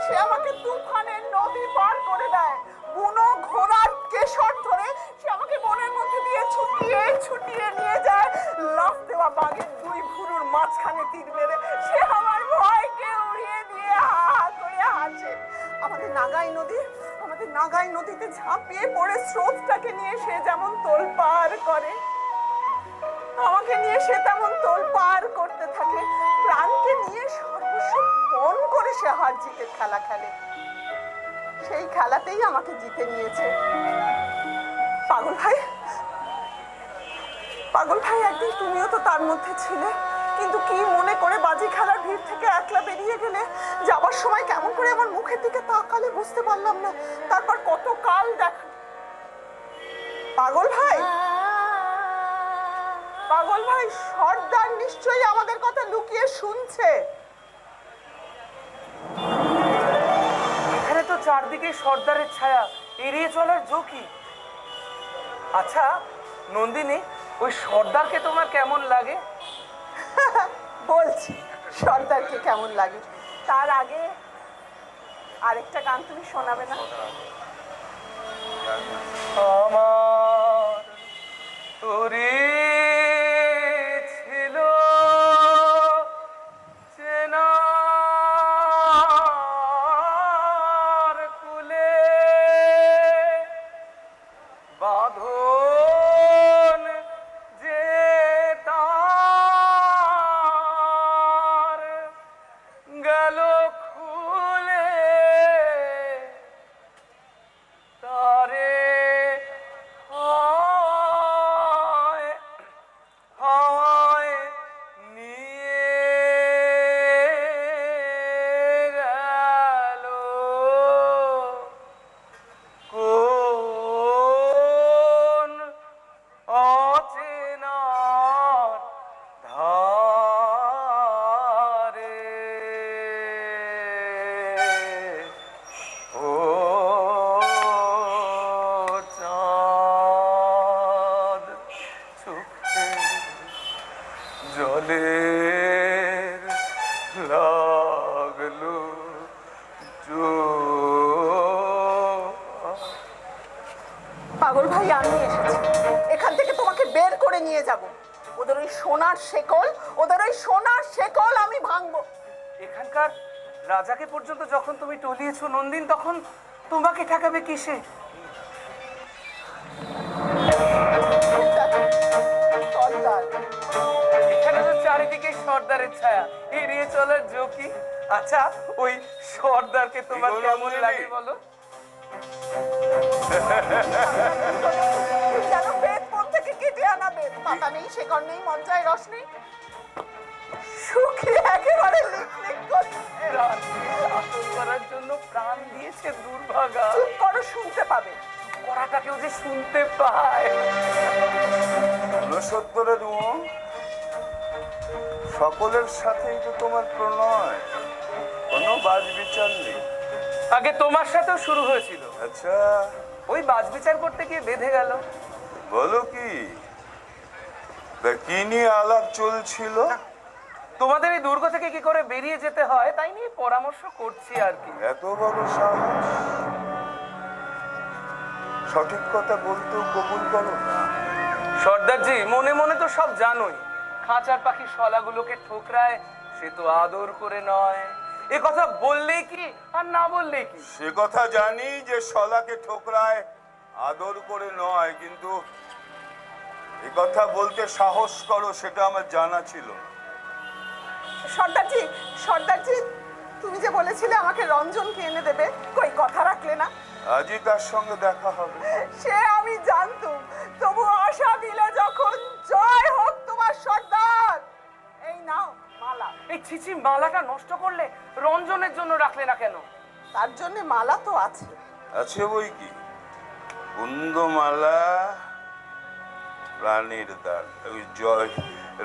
S3: সে আমাকে তুফানের নদী পার করে দেয়। বুনো ঘোড়ার কেশর ধরে সে আমাকে বনের মধ্যে দিয়ে ছুটিয়ে ছুটিয়ে নিয়ে যায়। লাফ দেওয়া বাঘের দুই ভুরুর মাঝখানে তীর মেরে সে আমার ভয়কে উড়িয়ে দিয়ে হা হা করে হাসে। আমাদের নাগাই নদীতে ঝাঁপিয়ে পড়ে স্রোতটাকে নিয়ে সে যেমন তোলপাড় করে, আমাকে নিয়ে সে তেমন তোলপাড় করতে থাকে। প্রাণকে নিয়ে সর্বস্ব পণ করে সে হার জিতের খেলা খেলে। সেই খেলাতেই আমাকে জিতে নিয়েছে। পাগল ভাই, একদিন তুমিও তো তার মধ্যে ছিলে, কিন্তু কি মনে করে বাজি খেলার ভিড় থেকে একলা বেরিয়ে গেলে। যাবার সময় কেমন করে আমার মুখের দিকে তাকালে বুঝতে পারলাম না। তারপর কত কাল দেখা। পাগল ভাই, সর্দার নিশ্চয়ই আমাদের কথা লুকিয়ে শুনছে।
S4: এখানে তো চারদিকে সর্দারের ছায়া, এড়িয়ে চলার ঝুঁকি। আচ্ছা নন্দিনী, ওই সর্দারকে তোমার কেমন লাগে?
S3: বলছি সর্দারকে কেমন লাগে, তার আগে আরেকটা গান তুমি শোনাবে না?
S4: আমার তোরে ছিল চেনার কুলে বাঁধন যে তার গেল খুলে তারে হাওয়ায় নিয়ে গেল কোন অচেনার ধারে। ও চাঁদ চোখে জলের লাগলো
S3: পাগল ভাই, আমি এসেছি এখান থেকে তোমাকে বের করে নিয়ে যাব। ওদের ওই সোনার শেকল আমি ভাঙবো।
S4: এখানকার রাজাকে পর্যন্ত যখন তুমি টলিয়েছো নন্দিন, তখন তোমাকে ঠেকাবে কিসে?
S3: সর্দার,
S4: এখানে তো চারিদিকে সর্দারের ছায়া, এড়িয়ে চলার ঝুঁকি। আচ্ছা ওই সর্দারকে তোমার
S2: কি বলো
S4: কেমন
S2: নন্দিনী?
S4: লাগে বলো?
S3: যেন বেদ মন থেকে কেটে আনা বেদ। পাতা নেই, শেকড় নেই, মঞ্চায় রস নেই, শুকিয়ে একেবারে লিকলিক করছে।
S4: শাসন করার জন্য প্রাণ দিয়েছে দুর্ভাগা।
S3: চুপ করো, শুনতে পাবে।
S4: করাটাকেও যে শুনতে পায়।
S2: ঊনসত্তরের সকলের সাথেই তো তোমার প্রণয়, কোনো বাজ বিচার নেই।
S4: আগে তোমার সাথেও শুরু হয়েছিল,
S2: আচ্ছা
S4: ওই বাজ বিচার করতে গিয়ে বেঁধে গেল।
S2: বলো কি, তা কি নিয়ে আলাপ চলছিল?
S4: তোমাদের এই দুর্গ থেকে কি করে বেরিয়ে যেতে হয় তাই নিয়ে পরামর্শ করছি আর কি।
S2: এত বড় সাহস, সঠিক কথা বলতেও কবুল করো না?
S4: সর্দারজি, মনে মনে তো সব জানোই, খাঁচার পাখি শলাগুলোকে ঠোকরায় সে তো আদর করে নয়। এ কথা বললেই কি আর না বললেই কি?
S2: সে কথা জানি যে শলাকে ঠোকরায় আদর করে নয়, কিন্তু এ কথা বলতে সাহস করো সেটা আমার জানা ছিল না।
S3: সর্দারজি, তুমি যে বলেছিলে আমাকে রঞ্জনকে এনে দেবে, কই কথা রাখলে না?
S2: আজই তার সঙ্গে দেখা হবে।
S3: সে আমি জানতুম, তবু আশা দিলে যখন। জয় হোক তোমার সর্দার। এই নাও মালা।
S4: এই ছিছি, মালাটা নষ্ট করলে, রঞ্জনের জন্য রাখলে না কেন?
S3: তার জন্য মালা তো আছে।
S2: আছে বই কি, কুন্দমালা, প্রাণের দান। ওই জয়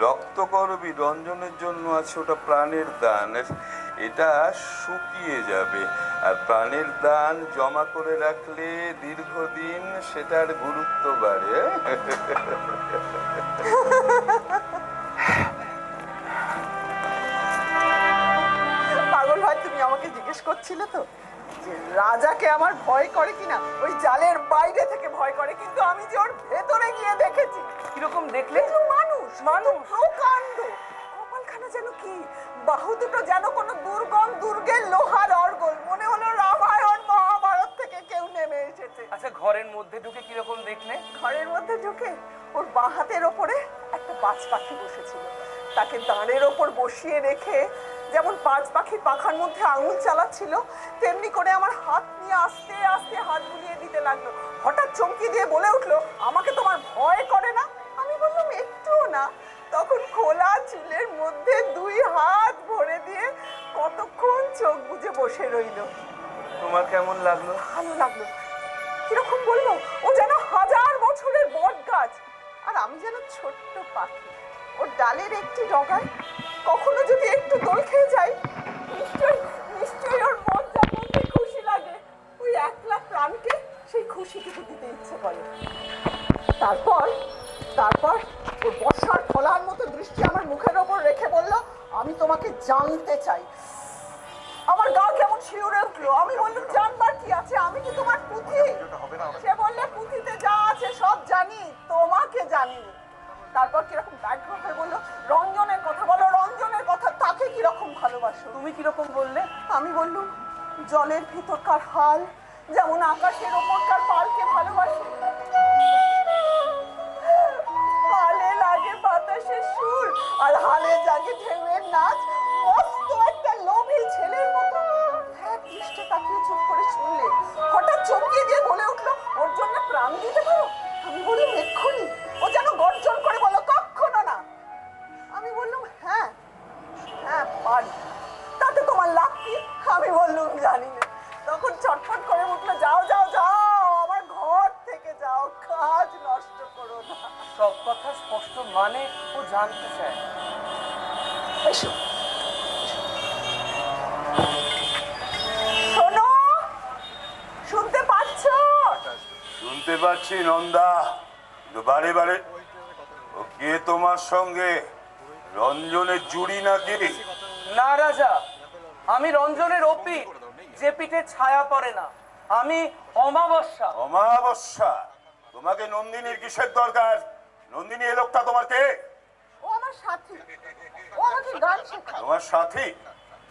S2: রক্তকরবী রঞ্জনের জন্য আছে ওটা প্রাণের দান, এটা শুকিয়ে যাবে। আর প্রাণের দান জমা করে রাখলে দীর্ঘদিন সেটার গুরুত্ব বাড়ে।
S3: পাগল ভাই, তুমি আমাকে জিজ্ঞেস করছিলে তো যে রাজাকে আমার ভয় করে কিনা। ওই জালের বাইরে থেকে ভয় করে, কিন্তু আমি যে ওর ভেতরে গিয়ে দেখেছি
S4: কিরকম দেখলে?
S3: কিন্তু মানুষ প্রকাণ্ড, কপালখানা যেন কি, বাহু দুটো যেন কোনো দুর্গের লোহার অর্গল। মনে হলো রামায়ণ মহাভারত থেকে কেউ নেমে এসেছে।
S4: আচ্ছা, ঘরের মধ্যে ঢুকে কিরকম দেখলে?
S3: ঘরের মধ্যে ঢুকে ওর বাঁ হাতের ওপরে একটা বাজ পাখি বসেছিল। তাকে দাঁড়ের ওপর বসিয়ে রেখে যেমন বাজ পাখির পাখার মধ্যে আঙুল চালাচ্ছিল, তেমনি করে আমার হাত নিয়ে আস্তে আস্তে হাত বুলিয়ে দিতে লাগলো। হঠাৎ চমকি দিয়ে বলে উঠলো, আমাকে তোমার ভয় করে না? আমি বললাম একটুও না। তখন খোলা চুলের মধ্যে দুই হাত ভরে দিয়ে কতক্ষণ চোখ বুজে বসে রইল।
S4: তোমার কেমন লাগলো?
S3: ভালো লাগলো। কিরকম বলবো, ও যেন 1000 বছরের বট গাছ, আর আমি যেন ছোট্ট পাখি। ওর ডালের একটি ডগায় কখনো যদি একটু দোল খেয়ে যাই, নিশ্চয়ই ওর মজ্জার মধ্যে খুশি লাগে। ওই একলা প্রাণকে সেই খুশিটুকু দিতে ইচ্ছে করে। তারপর ওর বর্ষার ফলার মতো দৃষ্টি আমার মুখের ওপর রেখে বলল, আমি তোমাকে জানতে চাই। আমার গা কেমন শিউরে উঠলো। আমি বললাম, জানবার কি আছে, আমি কি তোমার পুঁথি? সে বললে, পুঁথিতে যা আছে সব জানি, তোমাকে জানি। তারপর কিরকম ব্যাঘ্র হয়ে বললো, রঞ্জনের কথা বলো, রঞ্জনের কথা। তাকে কিরকম ভালোবাসো?
S4: তুমি কিরকম বললে?
S3: আমি বললুম, জলের ভিতরকার হাল যেমন আকাশের ওপরকার পালকে ভালোবাসে। হালে লাগে বাতাসের সুর, আর হালে জাগে ঢেউয়ের নাচ। মস্ত একটা লোভী ছেলের মতো এক দৃষ্টে তাকিয়ে চুপ করে শুনলে। হঠাৎ চমকে দিয়ে বলে উঠলো, ওর জন্য প্রাণ দিতে পারো? আমি বললাম, এক্ষুনি। ও যেন গর্জন করে বলো, কখনো না। আমি বললাম, হ্যাঁ পারি। তাতে তোমার লাভ কি? আমি বললাম, জানি না। তখন ছটফট করে উঠলো, যাও যাও যাও, আমার ঘর থেকে যাও, কাজ নষ্ট করো না।
S4: সব কথা স্পষ্ট মানে ও জানতে চায়।
S3: এসো, শোনো, শুনতে পাচ্ছ?
S2: শুনতে পাচ্ছি নন্দা, কিন্তু বারে বারে ও কে তোমার সঙ্গে? রঞ্জনের জুড়ি নাকি?
S4: না রাজা, আমি রঞ্জনের অপি, যে পিঠে ছায়া পড়ে না। আমি অমাবস্যা।
S2: অমাবস্যা? তোমাকে নন্দিনীর কিসের দরকার? নন্দিনী এ লোকটা তোমার কে?
S3: ও আমার সাথী, ও আমাকে গান শেখায়।
S2: তোমার সাথী?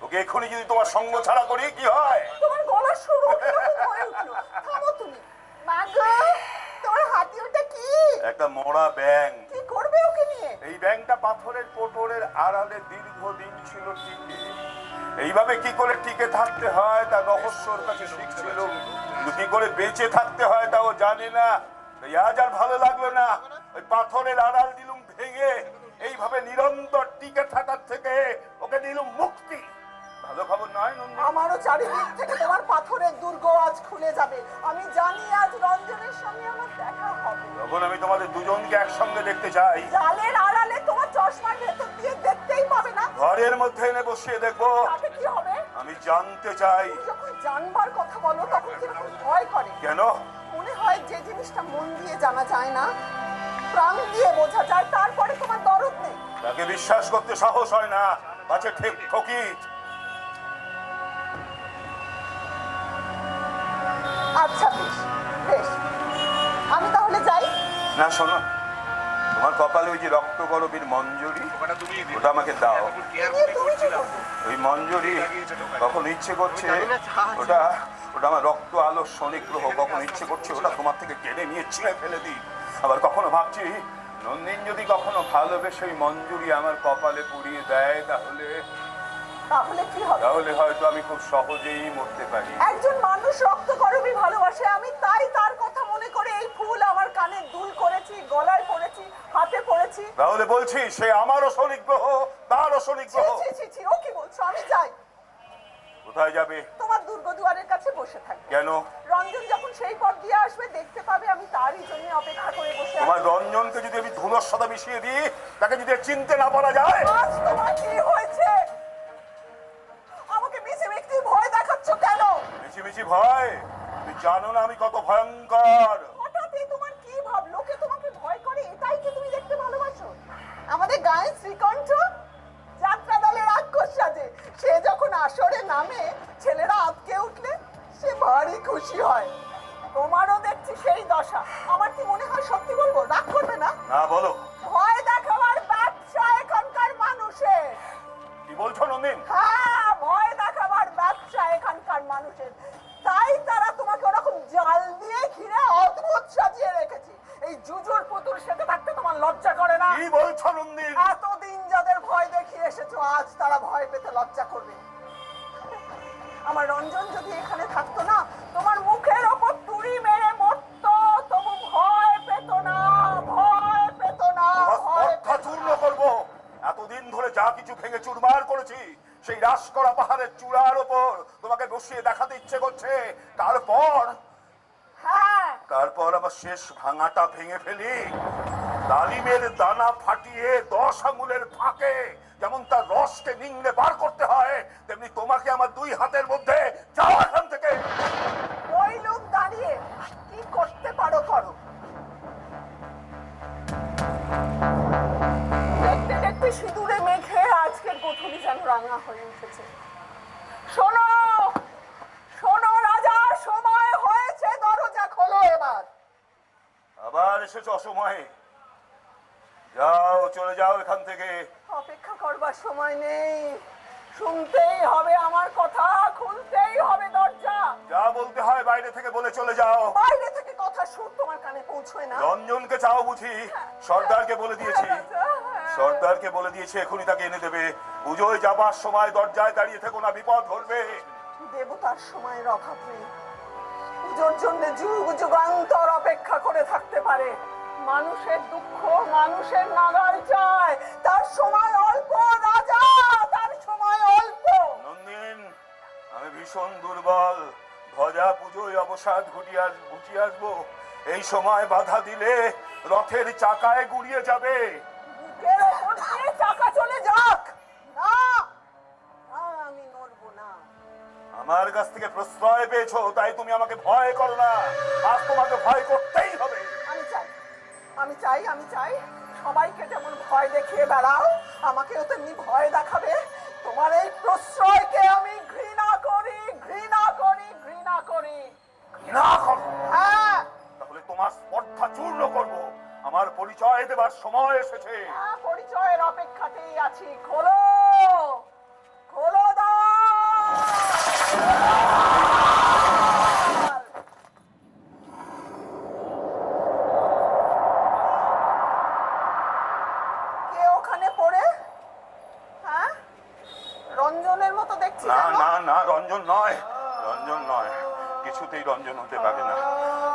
S2: ওকে এক্ষুনি যদি তোমার সঙ্গ ছাড়া করি কি হয়?
S3: তোমার গলার সুর কিরকম হয়ে উঠলো। থামো তুমি। মা গো, তোমার হাতি ওটা কি?
S2: একটা মরা ব্যাঙ।
S3: কি করবে ওকে নিয়ে?
S2: এই ব্যাঙটা পাথরের পোটরের আড়ালে দীর্ঘদিন ছিল টিকে। এইভাবে কি করে টিকে থাকতে হয় তা রহস্যর কাছে শিখছিল, কিন্তু কি করে বেঁচে থাকতে হয় তা ও জানে না। তাই আজ আর ভালো লাগলো না, ওই পাথরের আড়াল দিলুম ভেঙে। এইভাবে নিরন্তর টিকে থাকার থেকে ওকে দিলুম মুক্তি। ভালো খবর নয় নন্দিনী?
S3: আমারও চারিদিক থেকে তোমার পাথরের দুর্গ আজ খুলে যাবে। আমি জানি আজ রঞ্জনের সঙ্গে আমার দেখা হবে।
S2: তখন আমি তোমাদের দুজনকে একসঙ্গে দেখতে চাই।
S3: জালের আড়ালে তোমার চশমার ভেতর দিয়ে দেখতেই পাবে না।
S2: ঘরের মধ্যে এনে বসিয়ে দেখবো।
S3: তাতে কি হবে?
S2: আমি জানতে চাই।
S3: যখন জানবার কথা বলো তখন কিরকম ভয় করে।
S2: কেন?
S3: মনে হয় যে জিনিসটা মন দিয়ে জানা যায় না, প্রাণ দিয়ে বোঝা যায়, তারপরে তোমার দরদ নেই।
S2: তাকে বিশ্বাস করতে সাহস হয় না, পাছে ঠিক ঠকি।
S3: আচ্ছা বেশ বেশ, আমি তাহলে যাই।
S2: না শোনো, তোমার কপালে ওই যে রক্ত গরবীর মঞ্জুরি, ওটা আমাকে দাও।
S3: নিয়ে তুমি কি করবে?
S2: ওই মঞ্জুরি কখন ইচ্ছে করছে ওটা ওটা আমার রক্ত আলো শনিক গ্রহ, কখন ইচ্ছে করছে ওটা তোমার থেকে কেড়ে নিয়ে ছিঁড়ে ফেলে দিই। আবার কখনো ভাবছি নন্দিন যদি কখনো ভালোবেসে ওই মঞ্জুরি আমার কপালে পুড়িয়ে দেয়,
S3: তাহলে কি হবে?
S2: তাহলে হয়তো আমি খুব সহজেই মরতে পারি।
S3: একজন মানুষ রক্ত গরমই ভালোবাসে, আমি তাই তার কথা মনে করে এই ফুল আমার কানে দুল করেছি, গলায় পরেছি, হাতে পরেছি।
S2: তাহলে বলছি সে আমারও শনিক গ্রহ, তারও শনিক গ্রহ।
S3: ছি ছি ছি, ও কি বলছো? আমি যাই।
S2: কোথায় যাবে?
S3: তোমার দুর্গদুয়ারের কাছে বসে থাকবে।
S2: কেন?
S3: রঞ্জন যখন সেই পথ দিয়ে আসবে দেখতে পাবে আমি তারই জন্য অপেক্ষা করে বসে
S2: তোমার
S3: আছি।
S2: রঞ্জনকে যদি আমি ধুলোর সাথে মিশিয়ে দিই, তাকে যদি চিনতে না পারা যায়।
S3: আজ তোমার কি হয়েছে? আমাকে মিছে মিথ্যে ভয় দেখাচ্ছ কেন?
S2: মিছিমিছি ভয়? তুমি জানো না আমি কত ভয়ঙ্কর।
S3: হঠাৎই তোমার কি ভাব? লোকে তোমাকে ভয় করে এটাই কি তুমি দেখতে ভালোবাসো? আমাদের গায়ে শ্রীকণ্ঠ যাত্রা দলের রাক্ষস সাজে, সে যখন আসরে নামে ছেলেরা আটকে উঠলে সে ভারী খুশি হয়। তোমারও দেখছি সেই দশা। আমার কি মনে হয়, সত্যি বলবো, রাগ করবে না?
S2: না, বলো।
S3: ভয় দেখাবার ব্যবসা এখানকার মানুষের।
S2: কি বলছো নন্দিন?
S3: হ্যাঁ, ভয় দেখাবার ব্যবসা এখানকার মানুষের। তাই তারা তোমাকে ওরকম জাল দিয়ে ঘিরে অদ্ভুত সাজিয়ে রেখেছে। এই জুজুর পুতুল সেজে থাকতে তোমার লজ্জা করে না?
S2: কি বলছো নন্দিন?
S3: এতদিন যাদের ভয় দেখিয়ে এসেছো, আজ তারা ভয় পেতে লজ্জা করবে। আমার রঞ্জন যদি এখানে থাকতো না, তোমার মুখের ওপর তুড়ি মেরে মরতো, তবু ভয় পেত না, ভয় পেত না, ভয়
S2: স্পর্ধা চূর্ণ করবো। এতদিন ধরে যা কিছু ভেঙে চুরমার করেছি, সেই রাস করা পাহাড়ের চূড়ার ওপর তোমাকে বসিয়ে দেখাতে ইচ্ছে করছে।
S3: হ্যাঁ,
S2: তারপর আবার শেষ ভাঙাটা ভেঙে ফেলি। ডালিমের দানা ফাটিয়ে 10 আঙুলের ফাঁকে যেমন তার রসকে নিংড়ে বার করতে হয়, তেমনি তোমাকে আমার 2 হাতের মধ্যে যাও এখান থেকে।
S3: ওই লোক দাঁড়িয়ে কি করতে পারো করো। দেখতে দেখতে সিঁদুরে মেঘে আজকের গোধূলি যেন রাঙা হয়ে উঠেছে। শোনো শোনো রাজা, সময় হয়েছে, দরজা খোলো এবার।
S2: আবার এসেছো অসময়ে। যাও, চলে যাও এখান থেকে।
S3: অপেক্ষা করবার সময় নেই, শুনতেই হবে আমার কথা, খুলতেই হবে দরজা।
S2: যা বলতে হয় বাইরে থেকে বলে চলে যাও।
S3: বাইরে থেকে কথা সুর তোমার কানে পৌঁছয় না?
S2: রঞ্জনকে চাও বুঝি? সর্দারকে বলে দিয়েছি, সর্দারকে বলে দিয়েছি এখনই তাকে এনে দেবে। পুজোয় যাবার সময় দরজায় দাঁড়িয়ে থেকো না, বিপদ ঘটবে।
S3: দেবতার সময়ের অভাব নেই, পুজোর জন্য যুগ যুগান্তর অপেক্ষা করে থাকতে পারে। মানুষের দুঃখ মানুষের নাগাল চায়, তার সময় অল্প রাজা, তার সময় অল্প।
S2: নন্দিন, আমি ভীষণ দুর্বল। ধ্বজা পুজোয় অবসাদ ঘুটিয়ে আসবো। এই সময় বাধা দিলে রথের চাকায় গুড়িয়ে যাবে।
S3: বুকের ওপর দিয়ে চাকা চলে যাক না, না, আমি নড়বো না।
S2: আমার কাছ থেকে প্রশ্রয় পেয়েছো, তাই তুমি আমাকে ভয় করো না। আজ তোমাকে ভয় করতেই হবে।
S3: আমি চাই, আমি চাই, আমি চাই সবাইকে যেমন ভয় দেখিয়ে বেড়াও, আমাকেও তেমনি ভয় দেখাবে। তোমার এই প্রশ্রয়কে আমি ঘৃণা করি, ঘৃণা করি, ঘৃণা করি।
S2: না করো,
S3: হ্যাঁ,
S2: তাহলে তোমার স্পর্ধা চূর্ণ করবো। আমার পরিচয় দেবার সময় এসেছে।
S3: হ্যাঁ, পরিচয়ের অপেক্ষাতেই আছি। খোলো, খোলো দ্বার। কে ওখানে পড়ে? হ্যাঁ, রঞ্জনের মতো দেখছি।
S2: না
S3: কেন?
S2: না না, রঞ্জন নয়, রঞ্জন নয়, কিছুতেই রঞ্জন হতে পারে না।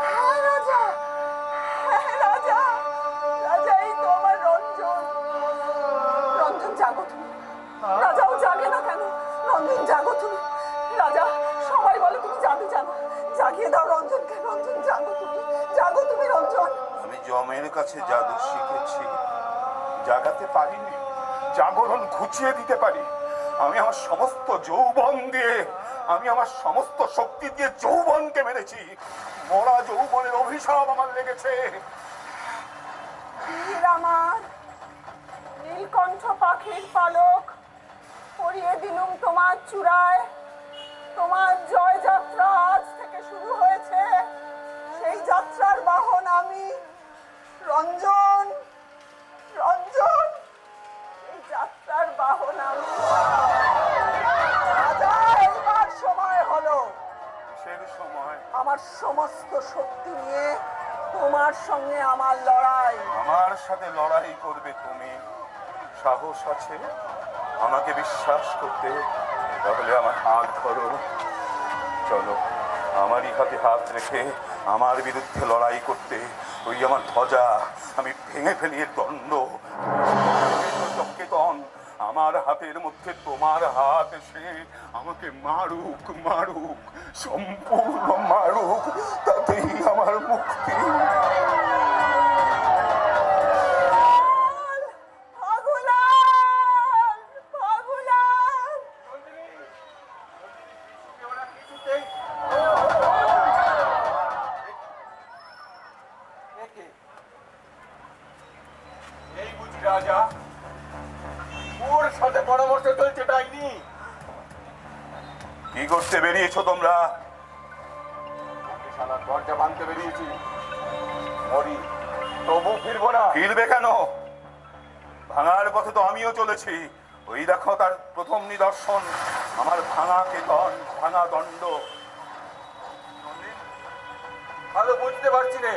S3: হ্যাঁ, রাজা, হ্যাঁ, রাজা, রাজা, এই তো আমার রঞ্জন। রঞ্জন, জাগো তুমি। রাজাও জাগে না কেন? রঞ্জন, জাগো তুমি। রাজা, সবাই বলে তুমি জাদু জানো, জাগিয়ে দাও রঞ্জনকে। রঞ্জন, জাগো তুমি, জাগো তুমি রঞ্জন।
S2: আমি জমের কাছে জাদু শিখেছি, জাগাতে পারিনি, জাগরণ ঘুচিয়ে দিতে পারি। আমি আমার সমস্ত যৌবন দিয়ে, আমি আমার সমস্ত শক্তি দিয়ে যৌবনকে মেরেছি। মরা যৌবনের অভিশাপ আমার লেগেছে।
S3: বীর আমার, নীলকণ্ঠ পাখির পালক পরিয়ে দিলুম তোমার চূড়ায়। তোমার জয়যাত্রা আজ থেকে শুরু হয়েছে। সেই যাত্রার বাহন আমি, রঞ্জন, রঞ্জন, এই যাত্রার বাহন আমি। রাজা, এইবার সময় হলো
S2: কিসের সময়?
S3: আমার সমস্ত শক্তি নিয়ে তোমার সঙ্গে আমার লড়াই।
S2: আমার সাথে লড়াই করবে তুমি? সাহস আছে আমাকে বিশ্বাস করতে? তাহলে আমার হাত ধরো, চলো আমারই হাতে হাত রেখে আমার বিরুদ্ধে লড়াই করতে। ওই আমার ধ্বজা আমি ভেঙে ফেলি, এর দণ্ড, চক্কেতন আমার হাতের মধ্যে তোমার হাত এসে আমাকে মারুক মারুক, সম্পূর্ণ মারুক, তাতেই আমার মুক্তি।
S3: পাগলাল, পাগলাল।
S5: এই বুঝি রাজা, ওর সাথে পরামর্শ চলছে ডাইনি।
S2: কি করতে বেরিয়েছো তোমরা?
S5: শালা দরজা ভাঙতে বেরিয়েছি, মরি তবু ফিরবো না।
S2: ফিরবে কেন? ভাঙার পথে তো আমিও চলেছি। ওই দেখো তার প্রথম নিদর্শন, আমার ভাঙা কেতন, ভাঙা দণ্ড।
S5: ভালো বুঝতে পারছি নে,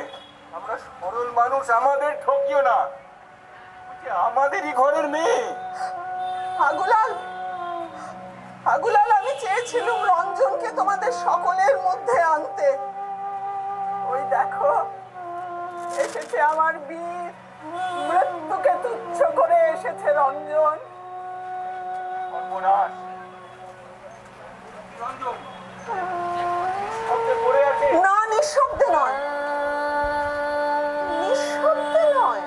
S5: আমরা সরল মানুষ, আমাদের ঠকিও না। বলছি, আমাদেরই ঘরের মেয়ে।
S3: পাগলাল, পাগলাল, আমি চেয়েছিলাম রঞ্জনকে তোমাদের সকলের মধ্যে আনতে। ওই দেখো এসেছে আমার বীর, মৃত্যুকে তুচ্ছ করে এসেছে রঞ্জন।
S5: সর্বনাশ! রঞ্জন নিঃশব্দে পড়ে আছে।
S3: না, নিঃশব্দে নয়, নিঃশব্দে নয়।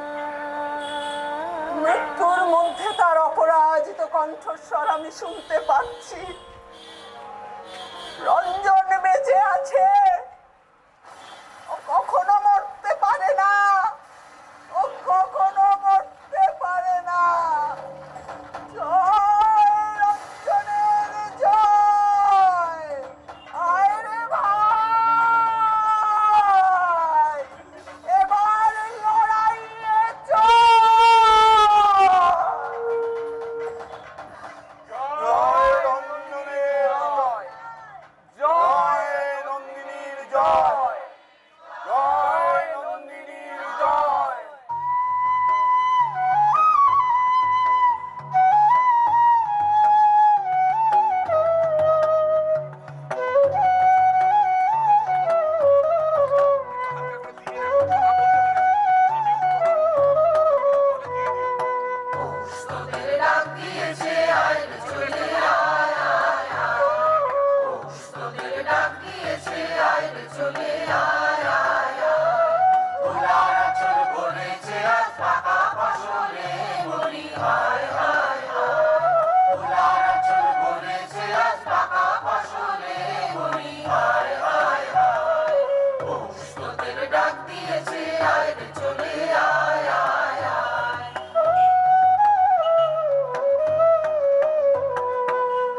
S3: মৃত্যুর মধ্যে তার অপরাজিত কণ্ঠস্বর আমি শুনতে পাচ্ছি। রঞ্জন বেঁচে আছে, ও কখনো মরতে পারে না, ও কখনো মরতে পারে না। জয় রঞ্জনের জয়। আয় রে ভাই, এবার লড়াইয়ে চল।
S2: জয় রঞ্জনের জয়, জয় নন্দিনীর জয়, জয় নন্দিনীর জয়।
S6: তোদের ডাক দিয়েছে আয় রে চলে আয় আয় আয়। তোদের ডাক দিয়েছে আয় রে চলে আয় আয় আয়। তুলার আঁচল ভরেছে আজ পাকা ফসলে মরি হায় হায় হায়। তুলার আঁচল ভরেছে আজ পাকা ফসলে মরি হায় হায় হায়। তোদের ডাক দিয়েছে আয় রে চলে আয় আয় আয়।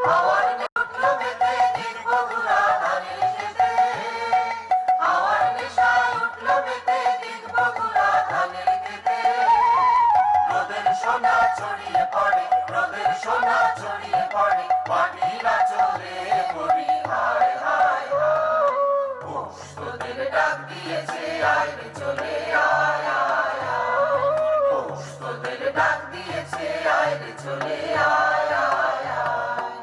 S6: হাওয়ার উঠলো মেতে দেখবো ঘুরা ধানের খেতে। হাওয়ার নেশায় উঠলো মেতে দেখবো ঘুরা ধানের খেতে। রোদের সোনা ছড়িয়ে পড়ে, রোদের সোনা ছড়িয়ে পড়ে, পানির আঁচলে পড়ি হায় হায় হায়। তোদের ডাক দিয়েছে আয় রে চলে আয় আয় আয়। তোদের ডাক দিয়েছে আয় রে চলে আয় আয় আয়।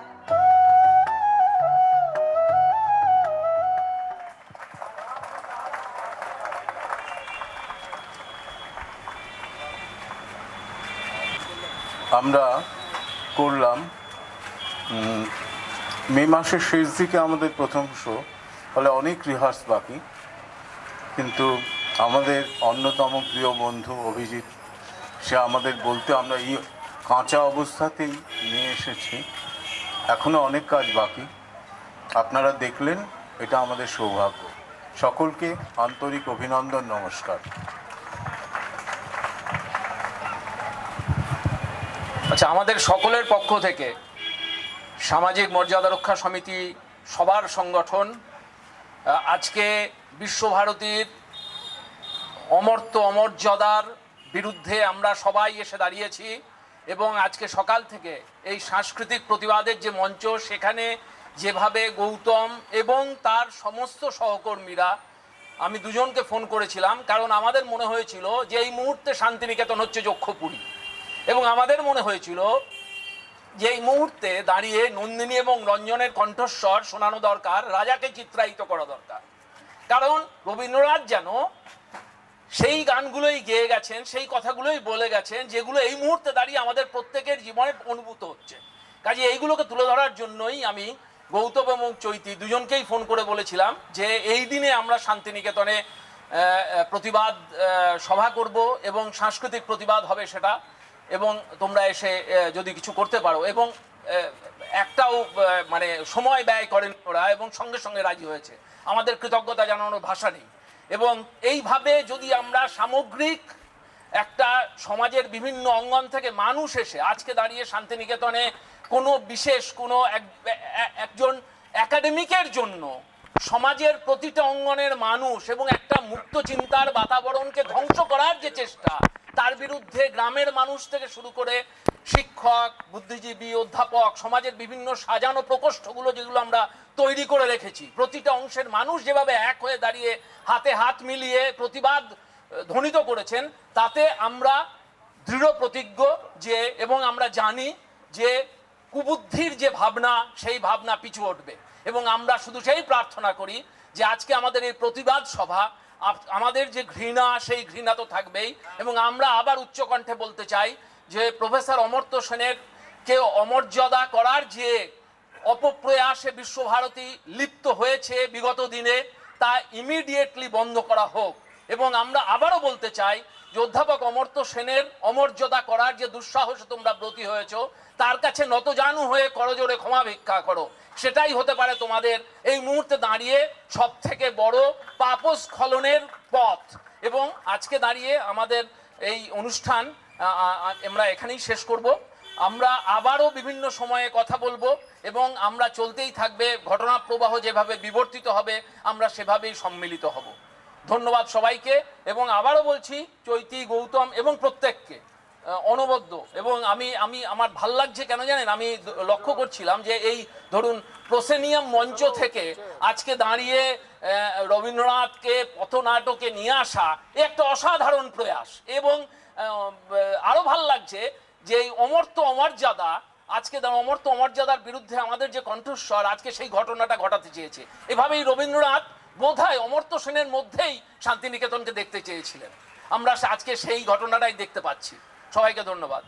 S1: আমরা করলাম মে মাসের শেষ দিকে আমাদের প্রথম শো, ফলে অনেক রিহার্স বাকি। কিন্তু আমাদের অন্যতম প্রিয় বন্ধু অভিজিৎ, সে আমাদের বলতে আমরা এই কাঁচা অবস্থাতেই নিয়ে এসেছি। এখনও অনেক কাজ বাকি। আপনারা দেখলেন, এটা আমাদের সৌভাগ্য। সকলকে আন্তরিক অভিনন্দন, নমস্কার।
S4: আচ্ছা, আমাদের সকলের পক্ষ থেকে সামাজিক মর্যাদা রক্ষা সমিতি সবার সংগঠন আজকে বিশ্বভারতীর অমর্ত্য অমর্যাদার বিরুদ্ধে আমরা সবাই এসে দাঁড়িয়েছি। এবং আজকে সকাল থেকে এই সাংস্কৃতিক প্রতিবাদের যে মঞ্চ, সেখানে যেভাবে গৌতম এবং তার সমস্ত সহকর্মীরা, আমি দুজনকে ফোন করেছিলাম, কারণ আমাদের মনে হয়েছিল যে এই মুহূর্তে শান্তিনিকেতন হচ্ছে যক্ষপুরী, এবং আমাদের মনে হয়েছিল যে এই মুহূর্তে দাঁড়িয়ে নন্দিনী এবং রঞ্জনের কণ্ঠস্বর শোনানো দরকার, রাজাকে চিত্রায়িত করা দরকার। কারণ রবীন্দ্রনাথ যেন
S8: সেই গানগুলোই গেয়ে গেছেন, সেই কথাগুলোই বলে গেছেন, যেগুলো এই মুহূর্তে দাঁড়িয়ে আমাদের প্রত্যেকের জীবনে অনুভূত হচ্ছে। কাজে এইগুলোকে তুলে ধরার জন্যই আমি গৌতম এবং চৈতি দুজনকেই ফোন করে বলেছিলাম যে এই দিনে আমরা শান্তিনিকেতনে প্রতিবাদ সভা করব এবং সাংস্কৃতিক প্রতিবাদ হবে সেটা, এবং তোমরা এসে যদি কিছু করতে পারো। এবং একটাও মানে সময় ব্যয় করেন ওরা এবং সঙ্গে সঙ্গে রাজি হয়েছে। আমাদের কৃতজ্ঞতা জানানোর ভাষা নেই। এবং এইভাবে যদি আমরা সামগ্রিক একটা সমাজের বিভিন্ন অঙ্গন থেকে মানুষ এসে আজকে দাঁড়িয়ে শান্তিনিকেতনে কোনো বিশেষ কোনো একজন একাডেমিকের জন্য সমাজের প্রতিটা অঙ্গনের মানুষ এবং একটা মুক্ত চিন্তার বাতাবরণকে ধ্বংস করার যে চেষ্টা, তার বিরুদ্ধে গ্রামের মানুষ থেকে শুরু করে শিক্ষক, বুদ্ধিজীবী, অধ্যাপক, সমাজের বিভিন্ন সাজানো প্রকোষ্ঠগুলো যেগুলো আমরা তৈরি করে রেখেছি, প্রতিটা অংশের মানুষ যেভাবে এক হয়ে দাঁড়িয়ে হাতে হাত মিলিয়ে প্রতিবাদ ধ্বনিত করেছেন, তাতে আমরা দৃঢ় প্রতিজ্ঞ যে, এবং আমরা জানি যে কুবুদ্ধির যে ভাবনা, সেই ভাবনা পিছু উঠবে। এবং আমরা শুধু সেই প্রার্থনা করি যে আজকে আমাদের এই প্রতিবাদ সভা, আমাদের যে ঘৃণা, সেই ঘৃণা তো থাকবেই। এবং আমরা আবার উচ্চকণ্ঠে বলতে চাই যে প্রফেসর অমর্ত্য সেনের কে অমর্যাদা করার যে অপপ্রয়াসে বিশ্বভারতী লিপ্ত হয়েছে বিগত দিনে, তা ইমিডিয়েটলি বন্ধ করা হোক। এবং আমরা আবারও বলতে চাই যে অধ্যাপক অমর্ত্য সেনের অমর্যাদা করার যে দুঃসাহসে তোমরা ব্রতী হয়েছ, তার কাছে নতজানু হয়ে করজোড়ে ক্ষমা ভিক্ষা করো। সেটাই হতে পারে তোমাদের এই মুহূর্তে দাঁড়িয়ে সব থেকে বড় পাপস্খলনের পথ। এবং আজকে দাঁড়িয়ে আমাদের এই অনুষ্ঠান আমরা এখানেই শেষ করব। আমরা আবারও বিভিন্ন সময়ে কথা বলবো এবং আমরা চলতেই থাকবে। ঘটনা প্রবাহ যেভাবে বিবর্তিত হবে আমরা সেভাবেই সম্মিলিত হব। ধন্যবাদ সবাইকে। এবং আবারও বলছি, চৈতি, গৌতম এবং প্রত্যেককে অনবদ্য। এবং আমি আমার ভাল লাগছে কেন জানেন, আমি লক্ষ্য করছিলাম যে এই ধরুন প্রসেনিয়াম মঞ্চ থেকে আজকে দাঁড়িয়ে রবীন্দ্রনাথকে পথনাটকে নিয়ে আসা একটা অসাধারণ প্রয়াস। এবং আরো ভাল লাগছে যে এই অমর্ত্য অমর্যাদা, আজকে অমর্ত্য অমর্যাদার বিরুদ্ধে আমাদের যে কণ্ঠস্বর, আজকে সেই ঘটনাটা ঘটাতে চেয়েছে। এভাবেই রবীন্দ্রনাথ বোধহয় অমর্ত্য সেনের মধ্যেই শান্তিনিকেতনকে দেখতে চেয়েছিলেন। আমরা আজকে সেই ঘটনাটাই দেখতে পাচ্ছি। সবাইকে ধন্যবাদ।